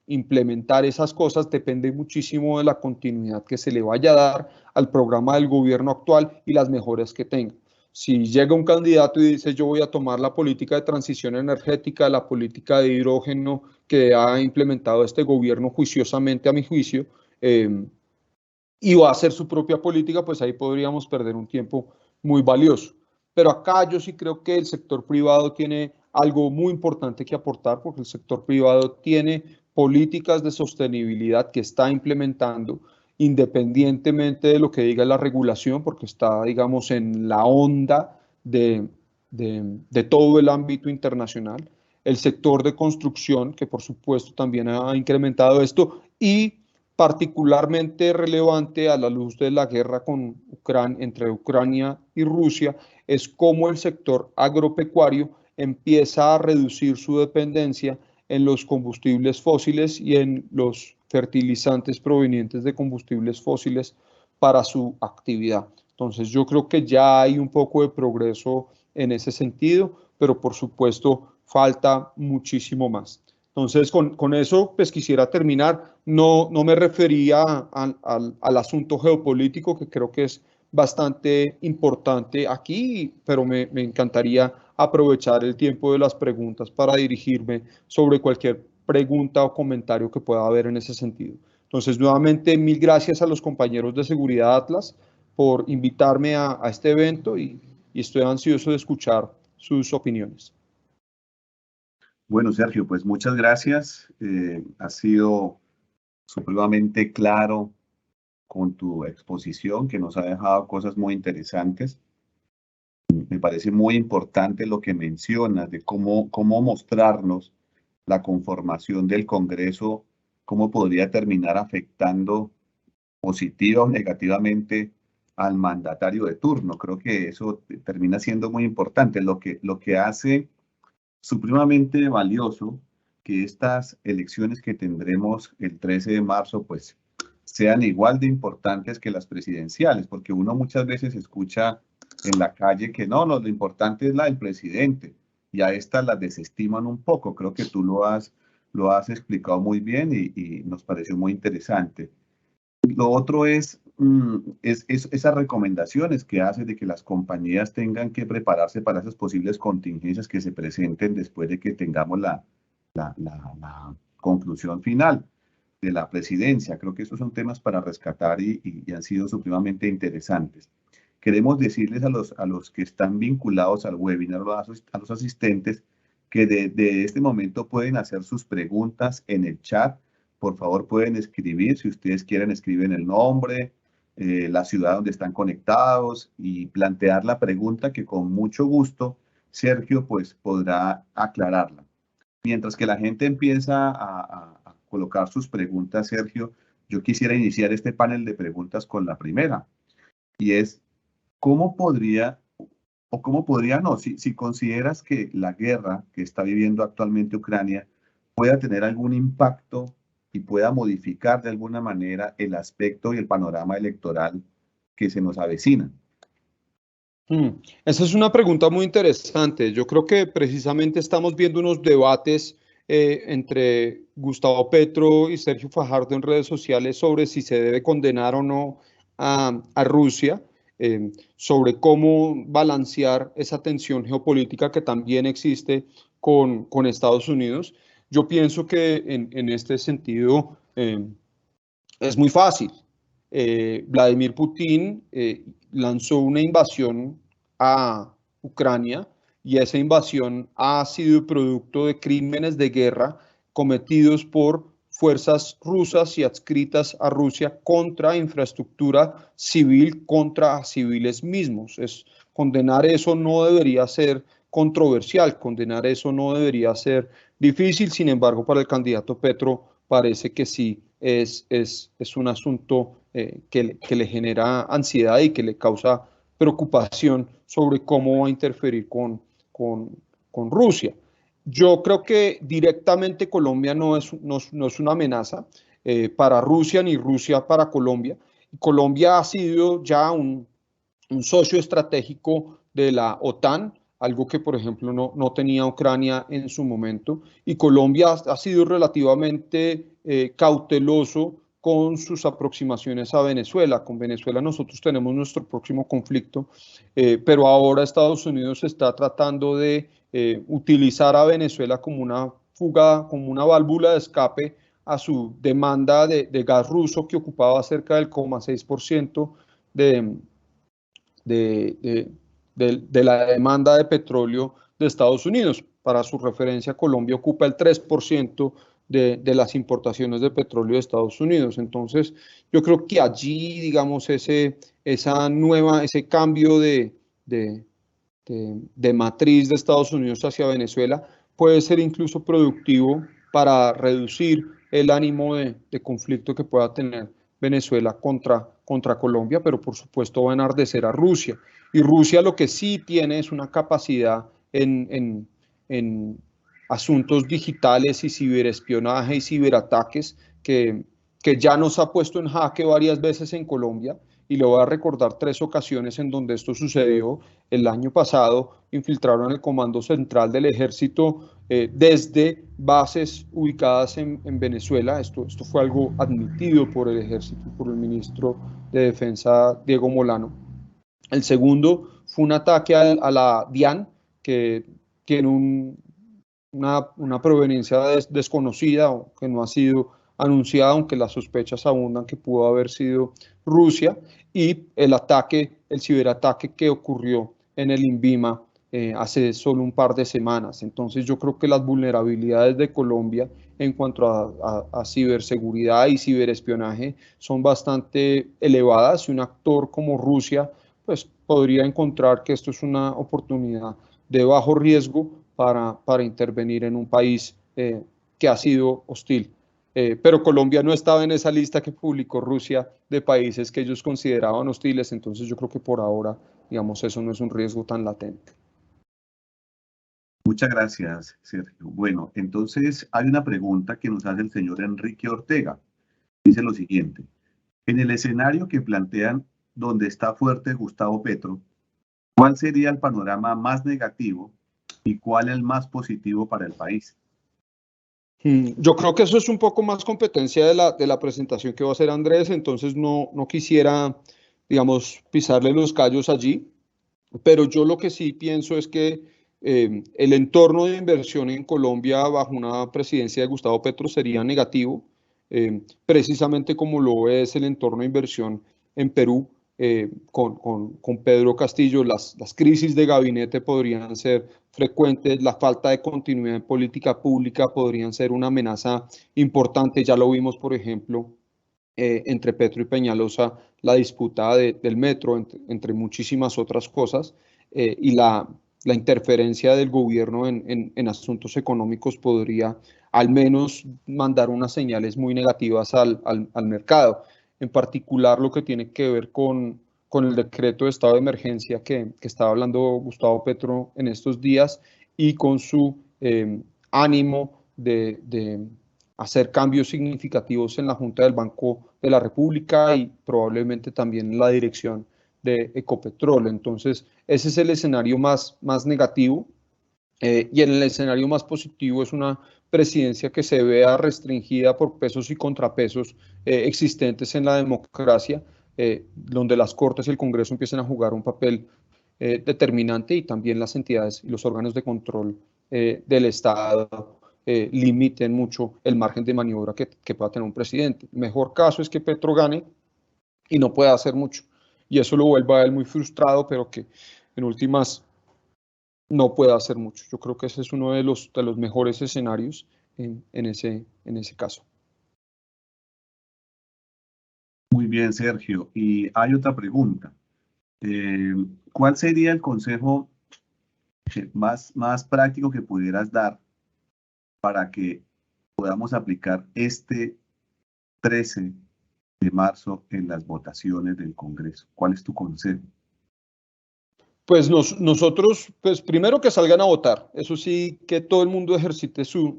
implementar esas cosas depende muchísimo de la continuidad que se le vaya a dar al programa del gobierno actual y las mejoras que tenga. Si llega un candidato y dice yo voy a tomar la política de transición energética, la política de hidrógeno que ha implementado este gobierno juiciosamente a mi juicio, y va a hacer su propia política, pues ahí podríamos perder un tiempo muy valioso. Pero acá yo sí creo que el sector privado tiene algo muy importante que aportar, porque el sector privado tiene políticas de sostenibilidad que está implementando independientemente de lo que diga la regulación, porque está, digamos, en la onda de todo el ámbito internacional. El sector de construcción, que por supuesto también ha incrementado esto, y particularmente relevante a la luz de la guerra entre Ucrania y Rusia, es cómo el sector agropecuario empieza a reducir su dependencia en los combustibles fósiles y en los fertilizantes provenientes de combustibles fósiles para su actividad. Entonces yo creo que ya hay un poco de progreso en ese sentido, pero por supuesto falta muchísimo más. Entonces, con eso, pues quisiera terminar. No me refería al asunto geopolítico, que creo que es bastante importante aquí, pero me encantaría aprovechar el tiempo de las preguntas para dirigirme sobre cualquier pregunta o comentario que pueda haber en ese sentido. Entonces, nuevamente, mil gracias a los compañeros de Seguridad Atlas por invitarme a este evento y estoy ansioso de escuchar sus opiniones. Bueno, Sergio, pues muchas gracias. Ha sido supremamente claro con tu exposición, que nos ha dejado cosas muy interesantes. Me parece muy importante lo que mencionas de cómo mostrarnos la conformación del Congreso, cómo podría terminar afectando positiva o negativamente al mandatario de turno. Creo que eso termina siendo muy importante, lo que hace supremamente valioso que estas elecciones que tendremos el 13 de marzo, pues sean igual de importantes que las presidenciales, porque uno muchas veces escucha en la calle que no, lo importante es la del presidente, y a estas las desestiman un poco. Creo que tú lo has explicado muy bien y nos pareció muy interesante. Lo otro es esas recomendaciones que hace de que las compañías tengan que prepararse para esas posibles contingencias que se presenten después de que tengamos la conclusión final de la presidencia. Creo que estos son temas para rescatar y han sido supremamente interesantes. Queremos decirles a los que están vinculados al webinar, a los asistentes, que de este momento pueden hacer sus preguntas en el chat. Por favor, pueden escribir, si ustedes quieren, escriben el nombre, la ciudad donde están conectados y plantear la pregunta que con mucho gusto Sergio pues podrá aclararla. Mientras que la gente empieza a colocar sus preguntas, Sergio, yo quisiera iniciar este panel de preguntas con la primera, y es, ¿cómo podría no, si consideras que la guerra que está viviendo actualmente Ucrania pueda tener algún impacto y pueda modificar de alguna manera el aspecto y el panorama electoral que se nos avecina? Esa es una pregunta muy interesante. Yo creo que precisamente estamos viendo unos debates entre Gustavo Petro y Sergio Fajardo en redes sociales sobre si se debe condenar o no a Rusia, sobre cómo balancear esa tensión geopolítica que también existe con Estados Unidos. Yo pienso que en este sentido es muy fácil. Vladimir Putin lanzó una invasión a Ucrania y esa invasión ha sido producto de crímenes de guerra cometidos por fuerzas rusas y adscritas a Rusia contra infraestructura civil, contra civiles mismos. Condenar eso no debería ser controversial, condenar eso no debería ser difícil, sin embargo, para el candidato Petro parece que sí es un asunto que le genera ansiedad y que le causa preocupación sobre cómo va a interferir con Rusia. Yo creo que directamente Colombia no es una amenaza para Rusia ni Rusia para Colombia. Colombia ha sido ya un socio estratégico de la OTAN, algo que, por ejemplo, no tenía Ucrania en su momento. Y Colombia ha sido relativamente cauteloso con sus aproximaciones a Venezuela. Con Venezuela nosotros tenemos nuestro próximo conflicto, pero ahora Estados Unidos está tratando de utilizar a Venezuela como una fuga, como una válvula de escape a su demanda de gas ruso, que ocupaba cerca del 0,6% de la demanda de petróleo de Estados Unidos. Para su referencia, Colombia ocupa el 3% de las importaciones de petróleo de Estados Unidos. Entonces, yo creo que allí, digamos, ese cambio de matriz de Estados Unidos hacia Venezuela puede ser incluso productivo para reducir el ánimo de conflicto que pueda tener Venezuela contra Colombia, pero por supuesto va a enardecer a Rusia. Y Rusia lo que sí tiene es una capacidad en asuntos digitales y ciberespionaje y ciberataques que ya nos ha puesto en jaque varias veces en Colombia. Y le voy a recordar 3 ocasiones en donde esto sucedió. El año pasado infiltraron el Comando Central del Ejército desde bases ubicadas en Venezuela. Esto fue algo admitido por el Ejército, por el ministro de Defensa, Diego Molano. El segundo fue un ataque a la DIAN, que tiene una proveniencia desconocida, o que no ha sido anunciada, aunque las sospechas abundan que pudo haber sido Rusia, y el ciberataque que ocurrió en el INVIMA hace solo un par de semanas. Entonces yo creo que las vulnerabilidades de Colombia en cuanto a ciberseguridad y ciberespionaje son bastante elevadas, y un actor como Rusia pues podría encontrar que esto es una oportunidad de bajo riesgo para intervenir en un país que ha sido hostil. Pero Colombia no estaba en esa lista que publicó Rusia de países que ellos consideraban hostiles. Entonces yo creo que por ahora, digamos, eso no es un riesgo tan latente. Muchas gracias, Sergio. Bueno, entonces hay una pregunta que nos hace el señor Enrique Ortega. Dice lo siguiente: en el escenario que plantean donde está fuerte Gustavo Petro, ¿cuál sería el panorama más negativo y cuál el más positivo para el país? Yo creo que eso es un poco más competencia de la presentación que va a hacer Andrés, entonces no quisiera, digamos, pisarle los callos allí, pero yo lo que sí pienso es que el entorno de inversión en Colombia bajo una presidencia de Gustavo Petro sería negativo, precisamente como lo es el entorno de inversión en Perú. Con Pedro Castillo, las crisis de gabinete podrían ser frecuentes, la falta de continuidad en política pública podrían ser una amenaza importante. Ya lo vimos, por ejemplo, entre Petro y Peñalosa, la disputa del metro, entre muchísimas otras cosas, y la interferencia del gobierno en asuntos económicos podría al menos mandar unas señales muy negativas al mercado. En particular lo que tiene que ver con el decreto de estado de emergencia que estaba hablando Gustavo Petro en estos días, y con su ánimo de hacer cambios significativos en la Junta del Banco de la República y probablemente también en la dirección de Ecopetrol. Entonces, ese es el escenario más negativo. Y en el escenario más positivo es una presidencia que se vea restringida por pesos y contrapesos existentes en la democracia, donde las Cortes y el Congreso empiecen a jugar un papel determinante, y también las entidades y los órganos de control del Estado limiten mucho el margen de maniobra que pueda tener un presidente. El mejor caso es que Petro gane y no pueda hacer mucho, y eso lo vuelva a él muy frustrado, pero que en últimas no puede hacer mucho. Yo creo que ese es uno de los mejores escenarios en ese caso. Muy bien, Sergio. Y hay otra pregunta. ¿Cuál sería el consejo más práctico que pudieras dar para que podamos aplicar este 13 de marzo en las votaciones del Congreso? ¿Cuál es tu consejo? Pues nosotros, pues primero que salgan a votar. Eso sí, que todo el mundo ejercite su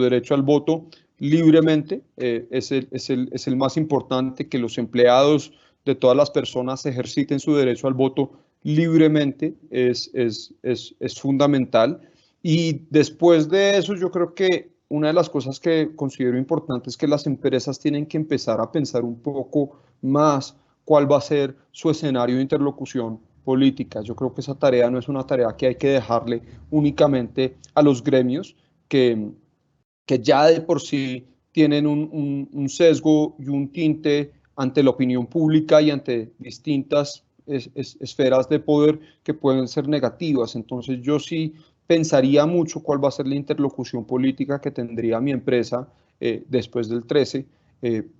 derecho al voto libremente. Es el más importante, que los empleados de todas las personas ejerciten su derecho al voto libremente es fundamental. Y después de eso, yo creo que una de las cosas que considero importante es que las empresas tienen que empezar a pensar un poco más cuál va a ser su escenario de interlocución política. Yo creo que esa tarea no es una tarea que hay que dejarle únicamente a los gremios, que ya de por sí tienen un sesgo y un tinte ante la opinión pública y ante distintas esferas de poder que pueden ser negativas. Entonces yo sí pensaría mucho cuál va a ser la interlocución política que tendría mi empresa después del 13,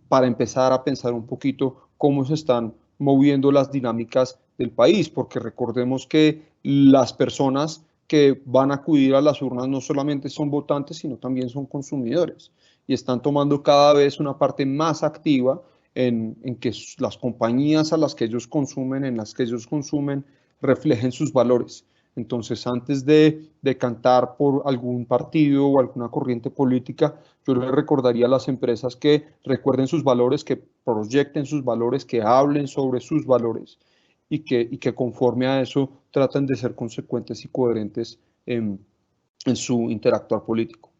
para empezar a pensar un poquito cómo se están moviendo las dinámicas del país, porque recordemos que las personas que van a acudir a las urnas no solamente son votantes, sino también son consumidores y están tomando cada vez una parte más activa en que las compañías a las que ellos consumen, en las que ellos consumen, reflejen sus valores. Entonces, antes de cantar por algún partido o alguna corriente política, yo les recordaría a las empresas que recuerden sus valores, que proyecten sus valores, que hablen sobre sus valores y que conforme a eso traten de ser consecuentes y coherentes en su interactuar político.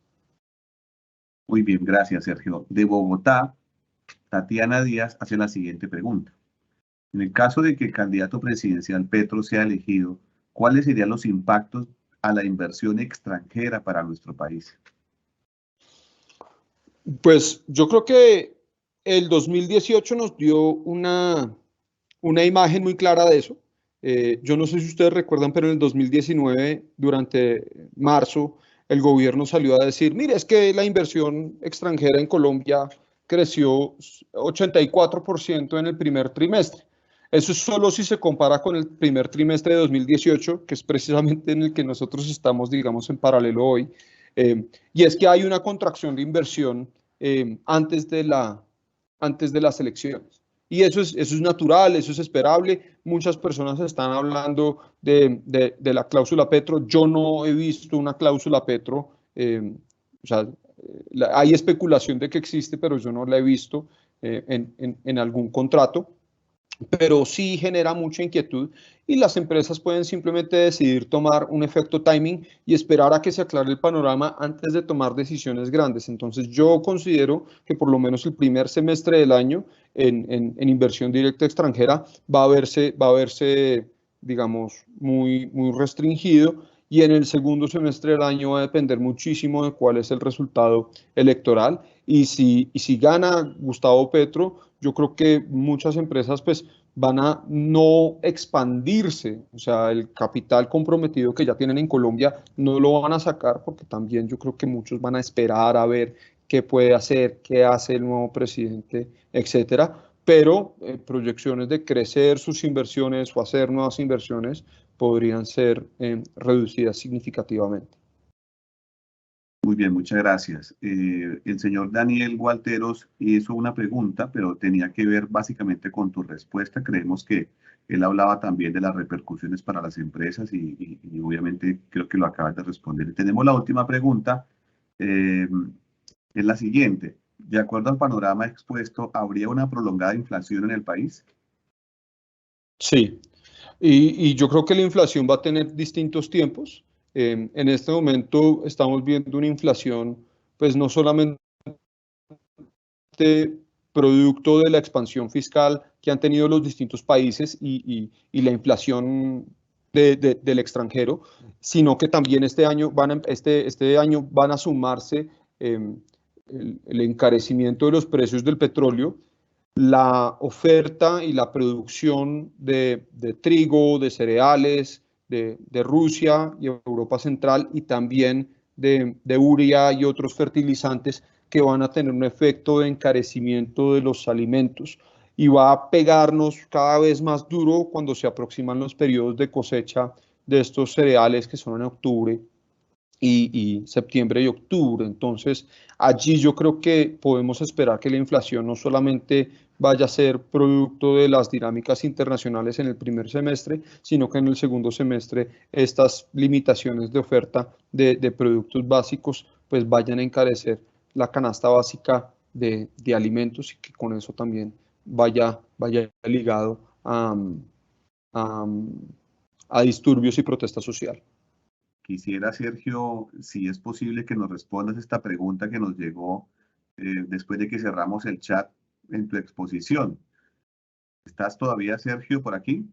Muy bien, gracias, Sergio. De Bogotá, Tatiana Díaz hace la siguiente pregunta. En el caso de que el candidato presidencial Petro sea elegido, ¿cuáles serían los impactos a la inversión extranjera para nuestro país? Pues yo creo que el 2018 nos dio una imagen muy clara de eso. Yo no sé si ustedes recuerdan, pero en el 2019, durante marzo, el gobierno salió a decir, mire, es que la inversión extranjera en Colombia creció 84% en el primer trimestre. Eso es solo si se compara con el primer trimestre de 2018, que es precisamente en el que nosotros estamos, digamos, en paralelo hoy. Y es que hay una contracción de inversión antes de las elecciones. Y eso es natural, eso es esperable. Muchas personas están hablando de la cláusula Petro. Yo no he visto una cláusula Petro. O sea, hay especulación de que existe, pero yo no la he visto en algún contrato. Pero sí genera mucha inquietud y las empresas pueden simplemente decidir tomar un efecto timing y esperar a que se aclare el panorama antes de tomar decisiones grandes. Entonces yo considero que por lo menos el primer semestre del año en inversión directa extranjera va a verse digamos, muy restringido, y en el segundo semestre del año va a depender muchísimo de cuál es el resultado electoral. Y si gana Gustavo Petro, yo creo que muchas empresas pues van a no expandirse, o sea, el capital comprometido que ya tienen en Colombia no lo van a sacar, porque también yo creo que muchos van a esperar a ver qué puede hacer, qué hace el nuevo presidente, etcétera. Pero proyecciones de crecer sus inversiones o hacer nuevas inversiones podrían ser reducidas significativamente. Muy bien, muchas gracias. El señor Daniel Gualteros hizo una pregunta, pero tenía que ver básicamente con tu respuesta. Creemos que él hablaba también de las repercusiones para las empresas y obviamente creo que lo acabas de responder. Y tenemos la última pregunta, es la siguiente. De acuerdo al panorama expuesto, ¿habría una prolongada inflación en el país? Sí, y yo creo que la inflación va a tener distintos tiempos. En este momento estamos viendo una inflación, pues no solamente producto de la expansión fiscal que han tenido los distintos países y la inflación del extranjero, sino que también este año van a sumarse el encarecimiento de los precios del petróleo, la oferta y la producción de trigo, de cereales, de Rusia y Europa Central, y también de urea y otros fertilizantes que van a tener un efecto de encarecimiento de los alimentos, y va a pegarnos cada vez más duro cuando se aproximan los periodos de cosecha de estos cereales, que son en octubre y septiembre y octubre. Entonces, allí yo creo que podemos esperar que la inflación no solamente vaya a ser producto de las dinámicas internacionales en el primer semestre, sino que en el segundo semestre estas limitaciones de oferta de productos básicos pues vayan a encarecer la canasta básica de alimentos, y que con eso también vaya ligado a a disturbios y protesta social. Quisiera, Sergio, si es posible que nos respondas esta pregunta que nos llegó después de que cerramos el chat en tu exposición. ¿Estás todavía, Sergio, por aquí?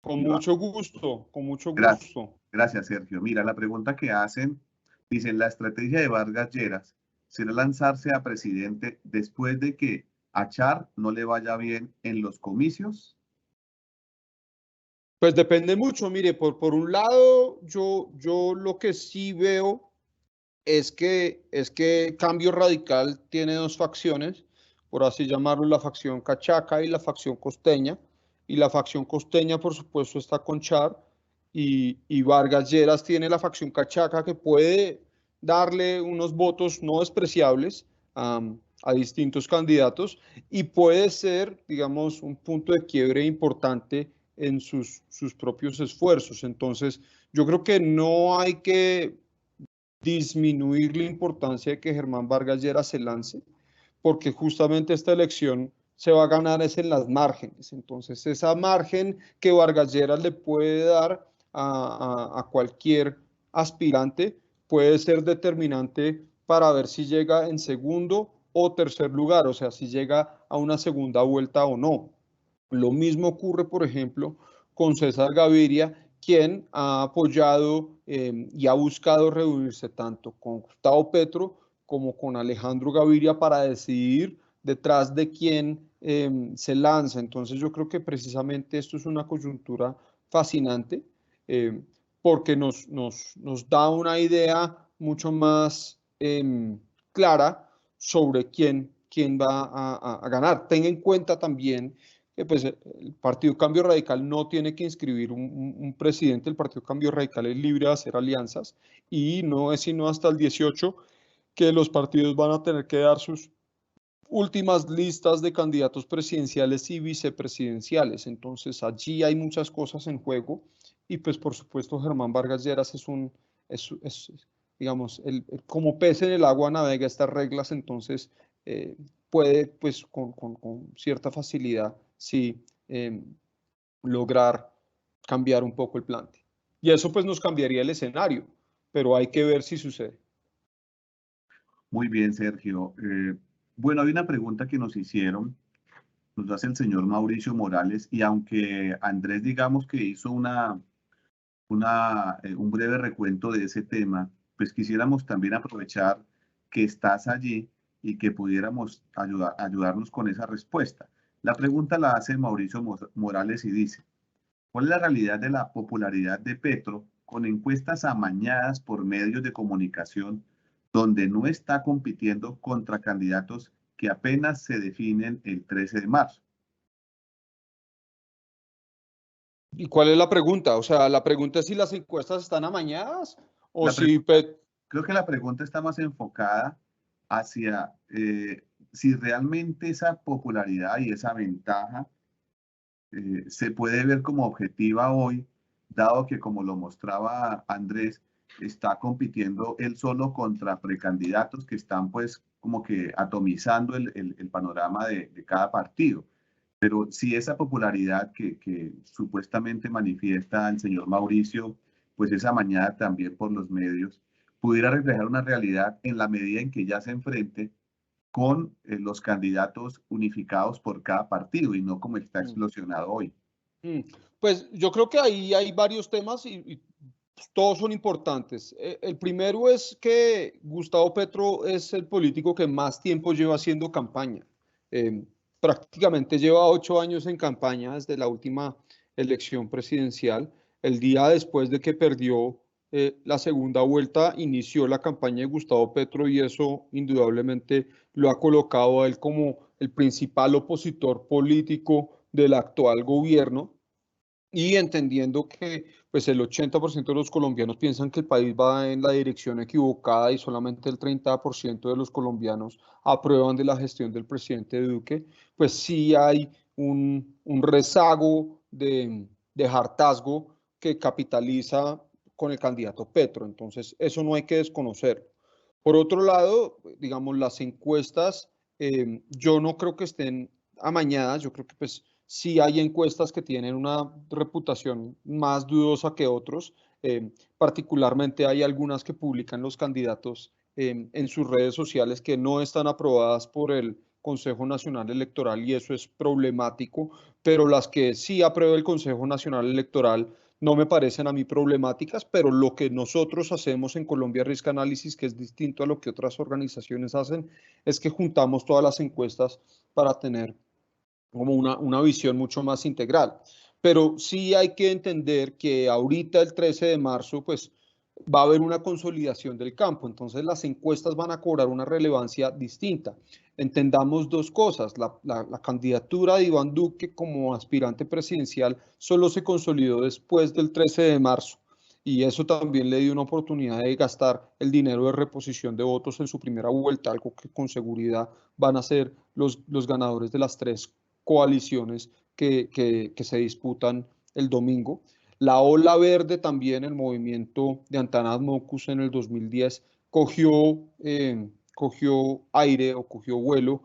Con mucho gusto, con mucho Gracias, gusto. gracias, Sergio. Mira, la pregunta que hacen, dicen, la estrategia de Vargas Lleras será lanzarse a presidente después de que a Char no le vaya bien en los comicios. Pues depende mucho, mire, por un lado, yo lo que sí veo es que Cambio Radical tiene dos facciones, por así llamarlo, la facción cachaca y la facción costeña. Y la facción costeña, por supuesto, está con Char y Vargas Lleras tiene la facción cachaca que puede darle unos votos no despreciables a distintos candidatos y puede ser, digamos, un punto de quiebre importante en sus propios esfuerzos. Entonces, yo creo que no hay que disminuir la importancia de que Germán Vargas Lleras se lance, porque justamente esta elección se va a ganar es en las márgenes. Entonces, esa margen que Vargas Lleras le puede dar a cualquier aspirante puede ser determinante para ver si llega en segundo o tercer lugar, o sea, si llega a una segunda vuelta o no. Lo mismo ocurre, por ejemplo, con César Gaviria, quien ha apoyado y ha buscado reunirse tanto con Gustavo Petro como con Alejandro Gaviria para decidir detrás de quién se lanza. Entonces yo creo que precisamente esto es una coyuntura fascinante eh, porque nos da una idea mucho más clara sobre quién va a ganar. Ten en cuenta también que pues, el Partido Cambio Radical no tiene que inscribir un presidente, el Partido Cambio Radical es libre de hacer alianzas y no es sino hasta el 18 que los partidos van a tener que dar sus últimas listas de candidatos presidenciales y vicepresidenciales. Entonces allí hay muchas cosas en juego y pues por supuesto Germán Vargas Lleras es digamos, como pez en el agua navega estas reglas, entonces puede pues con cierta facilidad sí lograr cambiar un poco el plante. Y eso pues nos cambiaría el escenario, pero hay que ver si sucede. Muy bien, Sergio. Bueno, hay una pregunta que nos hicieron, nos hace el señor Mauricio Morales, y aunque Andrés, digamos que hizo un breve recuento de ese tema, pues quisiéramos también aprovechar que estás allí y que pudiéramos ayudarnos con esa respuesta. La pregunta la hace Mauricio Morales y dice, ¿cuál es la realidad de la popularidad de Petro con encuestas amañadas por medios de comunicación donde no está compitiendo contra candidatos que apenas se definen el 13 de marzo? ¿Y cuál es la pregunta? O sea, la pregunta es si las encuestas están amañadas o La si... pregunta, creo que la pregunta está más enfocada hacia si realmente esa popularidad y esa ventaja se puede ver como objetiva hoy, dado que, como lo mostraba Andrés, está compitiendo él solo contra precandidatos que están pues como que atomizando el panorama de cada partido. Pero si esa popularidad que supuestamente manifiesta el señor Mauricio, pues esa mañana también por los medios, pudiera reflejar una realidad en la medida en que ya se enfrente con los candidatos unificados por cada partido y no como está explosionado hoy. Pues yo creo que ahí hay varios temas y todos son importantes. El primero es que Gustavo Petro es el político que más tiempo lleva haciendo campaña. Eh, Prácticamente lleva 8 años en campaña desde la última elección presidencial. El día después de que perdió la segunda vuelta, inició la campaña de Gustavo Petro y eso indudablemente lo ha colocado a él como el principal opositor político del actual gobierno y entendiendo que pues el 80% de los colombianos piensan que el país va en la dirección equivocada y solamente el 30% de los colombianos aprueban de la gestión del presidente Duque, pues sí hay un rezago de hartazgo que capitaliza con el candidato Petro. Entonces, eso no hay que desconocer. Por otro lado, digamos, las encuestas, yo no creo que estén amañadas, yo creo que pues sí hay encuestas que tienen una reputación más dudosa que otros. Particularmente hay algunas que publican los candidatos en sus redes sociales que no están aprobadas por el Consejo Nacional Electoral y eso es problemático, pero las que sí aprueba el Consejo Nacional Electoral no me parecen a mí problemáticas, pero lo que nosotros hacemos en Colombia Risk Analysis, que es distinto a lo que otras organizaciones hacen, es que juntamos todas las encuestas para tener como una visión mucho más integral. Pero sí hay que entender que ahorita el 13 de marzo, pues va a haber una consolidación del campo, entonces las encuestas van a cobrar una relevancia distinta. Entendamos dos cosas, la candidatura de Iván Duque como aspirante presidencial solo se consolidó después del 13 de marzo y eso también le dio una oportunidad de gastar el dinero de reposición de votos en su primera vuelta, algo que con seguridad van a ser los ganadores de las tres coaliciones que se disputan el domingo. La ola verde también, el movimiento de Antanas Mockus en el 2010, cogió aire o cogió vuelo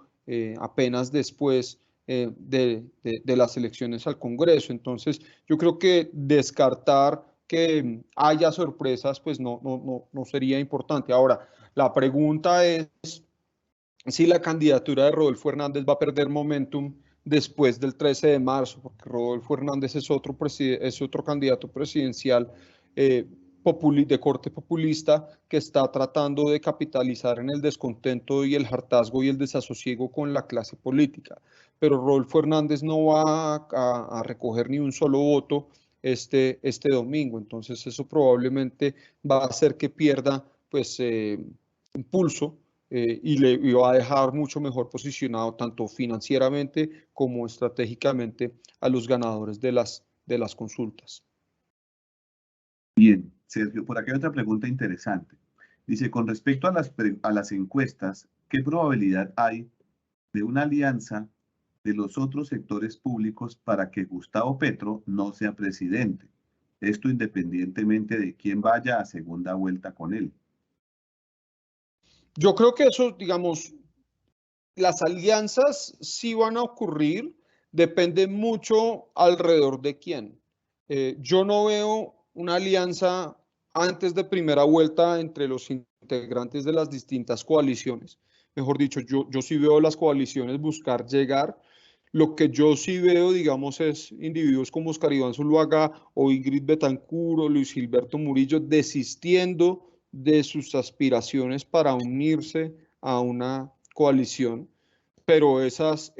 apenas después de las elecciones al Congreso. Entonces, yo creo que descartar que haya sorpresas, pues no sería importante. Ahora, la pregunta es si la candidatura de Rodolfo Hernández va a perder momentum después del 13 de marzo, porque Rodolfo Hernández es otro candidato presidencial de corte populista que está tratando de capitalizar en el descontento y el hartazgo y el desasosiego con la clase política. Pero Rodolfo Hernández no va a recoger ni un solo voto este domingo, entonces eso probablemente va a hacer que pierda pues impulso y va a dejar mucho mejor posicionado tanto financieramente como estratégicamente a los ganadores de las consultas. Bien, Sergio, por acá hay otra pregunta interesante. Dice, con respecto a las encuestas, ¿qué probabilidad hay de una alianza de los otros sectores públicos para que Gustavo Petro no sea presidente? Esto independientemente de quién vaya a segunda vuelta con él. Yo creo que eso, digamos, las alianzas sí van a ocurrir, depende mucho alrededor de quién. Yo no veo una alianza antes de primera vuelta entre los integrantes de las distintas coaliciones. Mejor dicho, yo sí veo las coaliciones buscar llegar. Lo que yo sí veo, digamos, es individuos como Oscar Iván Zuluaga o Ingrid Betancourt o Luis Gilberto Murillo desistiendo de sus aspiraciones para unirse a una coalición, pero esas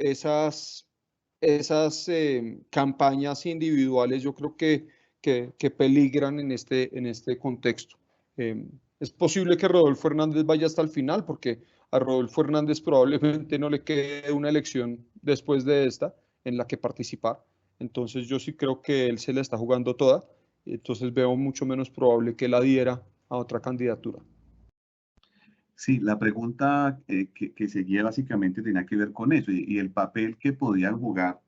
campañas individuales yo creo que peligran en este contexto. Es posible que Rodolfo Hernández vaya hasta el final, porque a Rodolfo Hernández probablemente no le quede una elección después de esta en la que participar. Entonces yo sí creo que él se la está jugando toda, entonces veo mucho menos probable que la diera a otra candidatura. Sí, la pregunta que seguía básicamente tenía que ver con eso y el papel que podían jugar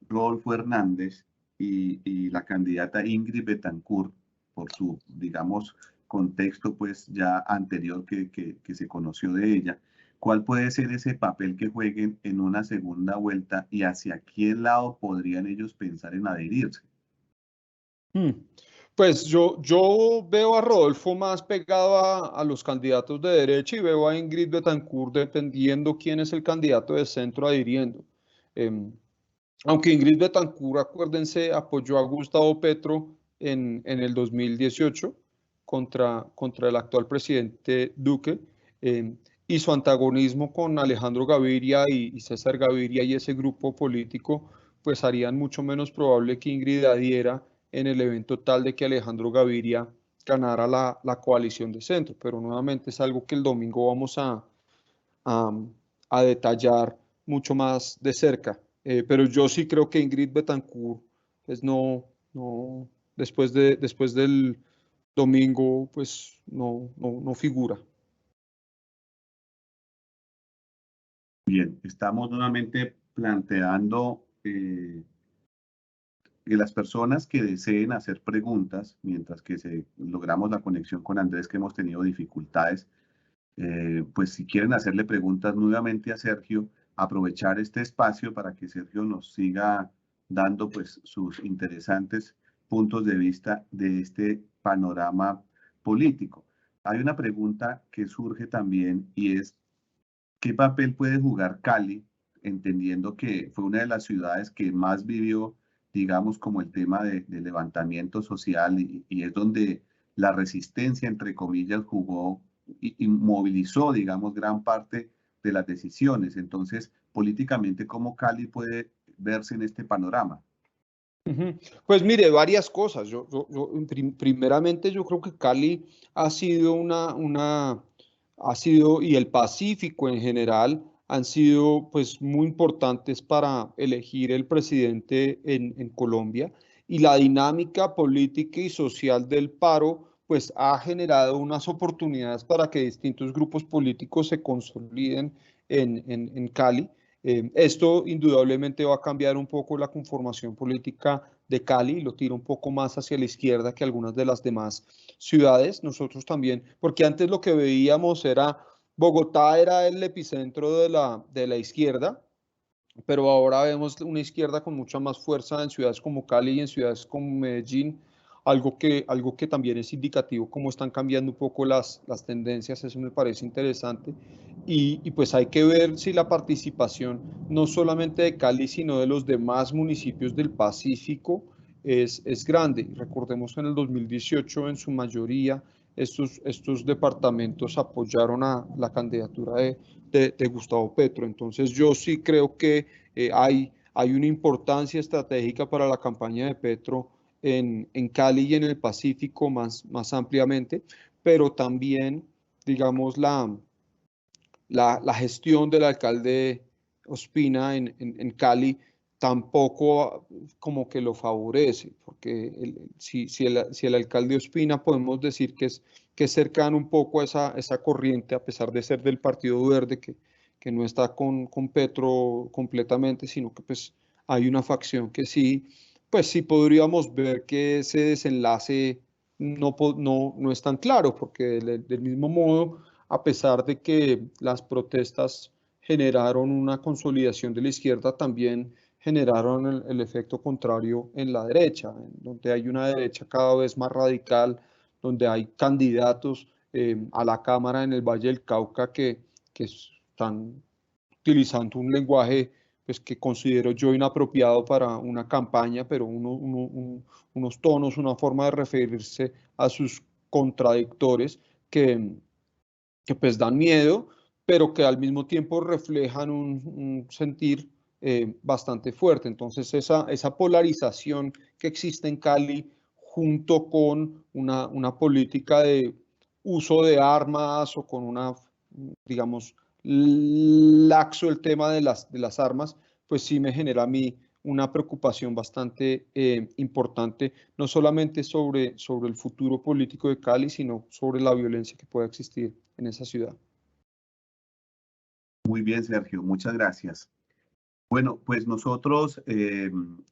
Rodolfo Hernández y la candidata Ingrid Betancourt por su, digamos, contexto pues ya anterior que se conoció de ella. ¿Cuál puede ser ese papel que jueguen en una segunda vuelta y hacia qué lado podrían ellos pensar en adherirse? Pues yo veo a Rodolfo más pegado a los candidatos de derecha y veo a Ingrid Betancourt dependiendo quién es el candidato de centro adhiriendo. Em, Aunque Ingrid Betancourt, acuérdense, apoyó a Gustavo Petro en el 2018 contra el actual presidente Duque, y su antagonismo con Alejandro Gaviria y César Gaviria y ese grupo político, pues harían mucho menos probable que Ingrid adhiera en el evento tal de que Alejandro Gaviria ganara la coalición de centro. Pero nuevamente es algo que el domingo vamos a, a detallar mucho más de cerca. Pero yo sí creo que Ingrid Betancourt, pues después del domingo, pues no figura. Bien, estamos nuevamente planteando que las personas que deseen hacer preguntas, mientras que logramos la conexión con Andrés, que hemos tenido dificultades, pues si quieren hacerle preguntas nuevamente a Sergio, aprovechar este espacio para que Sergio nos siga dando pues sus interesantes puntos de vista de este panorama político. Hay una pregunta que surge también y es, ¿qué papel puede jugar Cali, entendiendo que fue una de las ciudades que más vivió, digamos, como el tema de levantamiento social y es donde la resistencia, entre comillas, jugó y movilizó, digamos, gran parte de las decisiones? Entonces, políticamente, ¿cómo Cali puede verse en este panorama? Pues mire, varias cosas. Primeramente, yo creo que Cali ha sido ha sido, y el Pacífico en general, han sido pues muy importantes para elegir el presidente en Colombia. Y la dinámica política y social del paro pues ha generado unas oportunidades para que distintos grupos políticos se consoliden en Cali. Esto indudablemente va a cambiar un poco la conformación política de Cali, lo tira un poco más hacia la izquierda que algunas de las demás ciudades. Nosotros también, porque antes lo que veíamos era Bogotá era el epicentro de la izquierda, pero ahora vemos una izquierda con mucha más fuerza en ciudades como Cali y en ciudades como Medellín, algo que también es indicativo cómo están cambiando un poco las tendencias, eso me parece interesante. Y pues hay que ver si la participación no solamente de Cali, sino de los demás municipios del Pacífico es grande. Recordemos que en el 2018 en su mayoría estos departamentos apoyaron a la candidatura de Gustavo Petro. Entonces yo sí creo que hay una importancia estratégica para la campaña de Petro en Cali y en el Pacífico más ampliamente, pero también, digamos, la gestión del alcalde Ospina en Cali tampoco como que lo favorece, porque si el alcalde Ospina podemos decir que es cercano un poco a esa corriente, a pesar de ser del Partido Verde, que no está con Petro completamente, sino que pues hay una facción que sí, pues sí podríamos ver que ese desenlace no es tan claro, porque del mismo modo, a pesar de que las protestas generaron una consolidación de la izquierda, también generaron el efecto contrario en la derecha, en donde hay una derecha cada vez más radical, donde hay candidatos a la Cámara en el Valle del Cauca que están utilizando un lenguaje pues, que considero yo inapropiado para una campaña, pero unos tonos, una forma de referirse a sus contradictores que pues dan miedo, pero que al mismo tiempo reflejan un sentir bastante fuerte. Entonces esa polarización que existe en Cali junto con una política de uso de armas o con digamos, laxo el tema de las armas, pues sí me genera a mí una preocupación bastante importante, no solamente sobre el futuro político de Cali, sino sobre la violencia que pueda existir en esa ciudad. Muy bien, Sergio, muchas gracias. Bueno, pues nosotros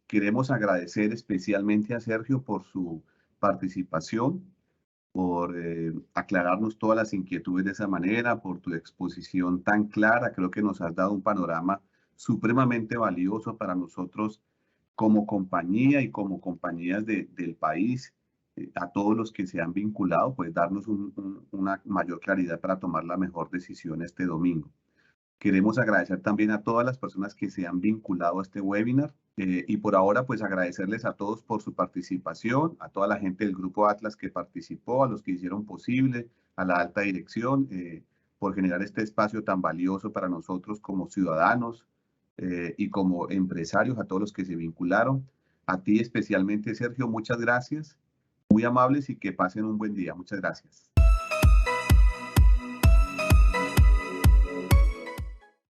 queremos agradecer especialmente a Sergio por su participación, por aclararnos todas las inquietudes de esa manera, por tu exposición tan clara. Creo que nos has dado un panorama supremamente valioso para nosotros como compañía y como compañías del país, a todos los que se han vinculado, pues darnos una mayor claridad para tomar la mejor decisión este domingo. Queremos agradecer también a todas las personas que se han vinculado a este webinar y por ahora pues agradecerles a todos por su participación, a toda la gente del Grupo Atlas que participó, a los que hicieron posible, a la alta dirección por generar este espacio tan valioso para nosotros como ciudadanos y como empresarios, a todos los que se vincularon. A ti especialmente, Sergio, muchas gracias, muy amables y que pasen un buen día. Muchas gracias.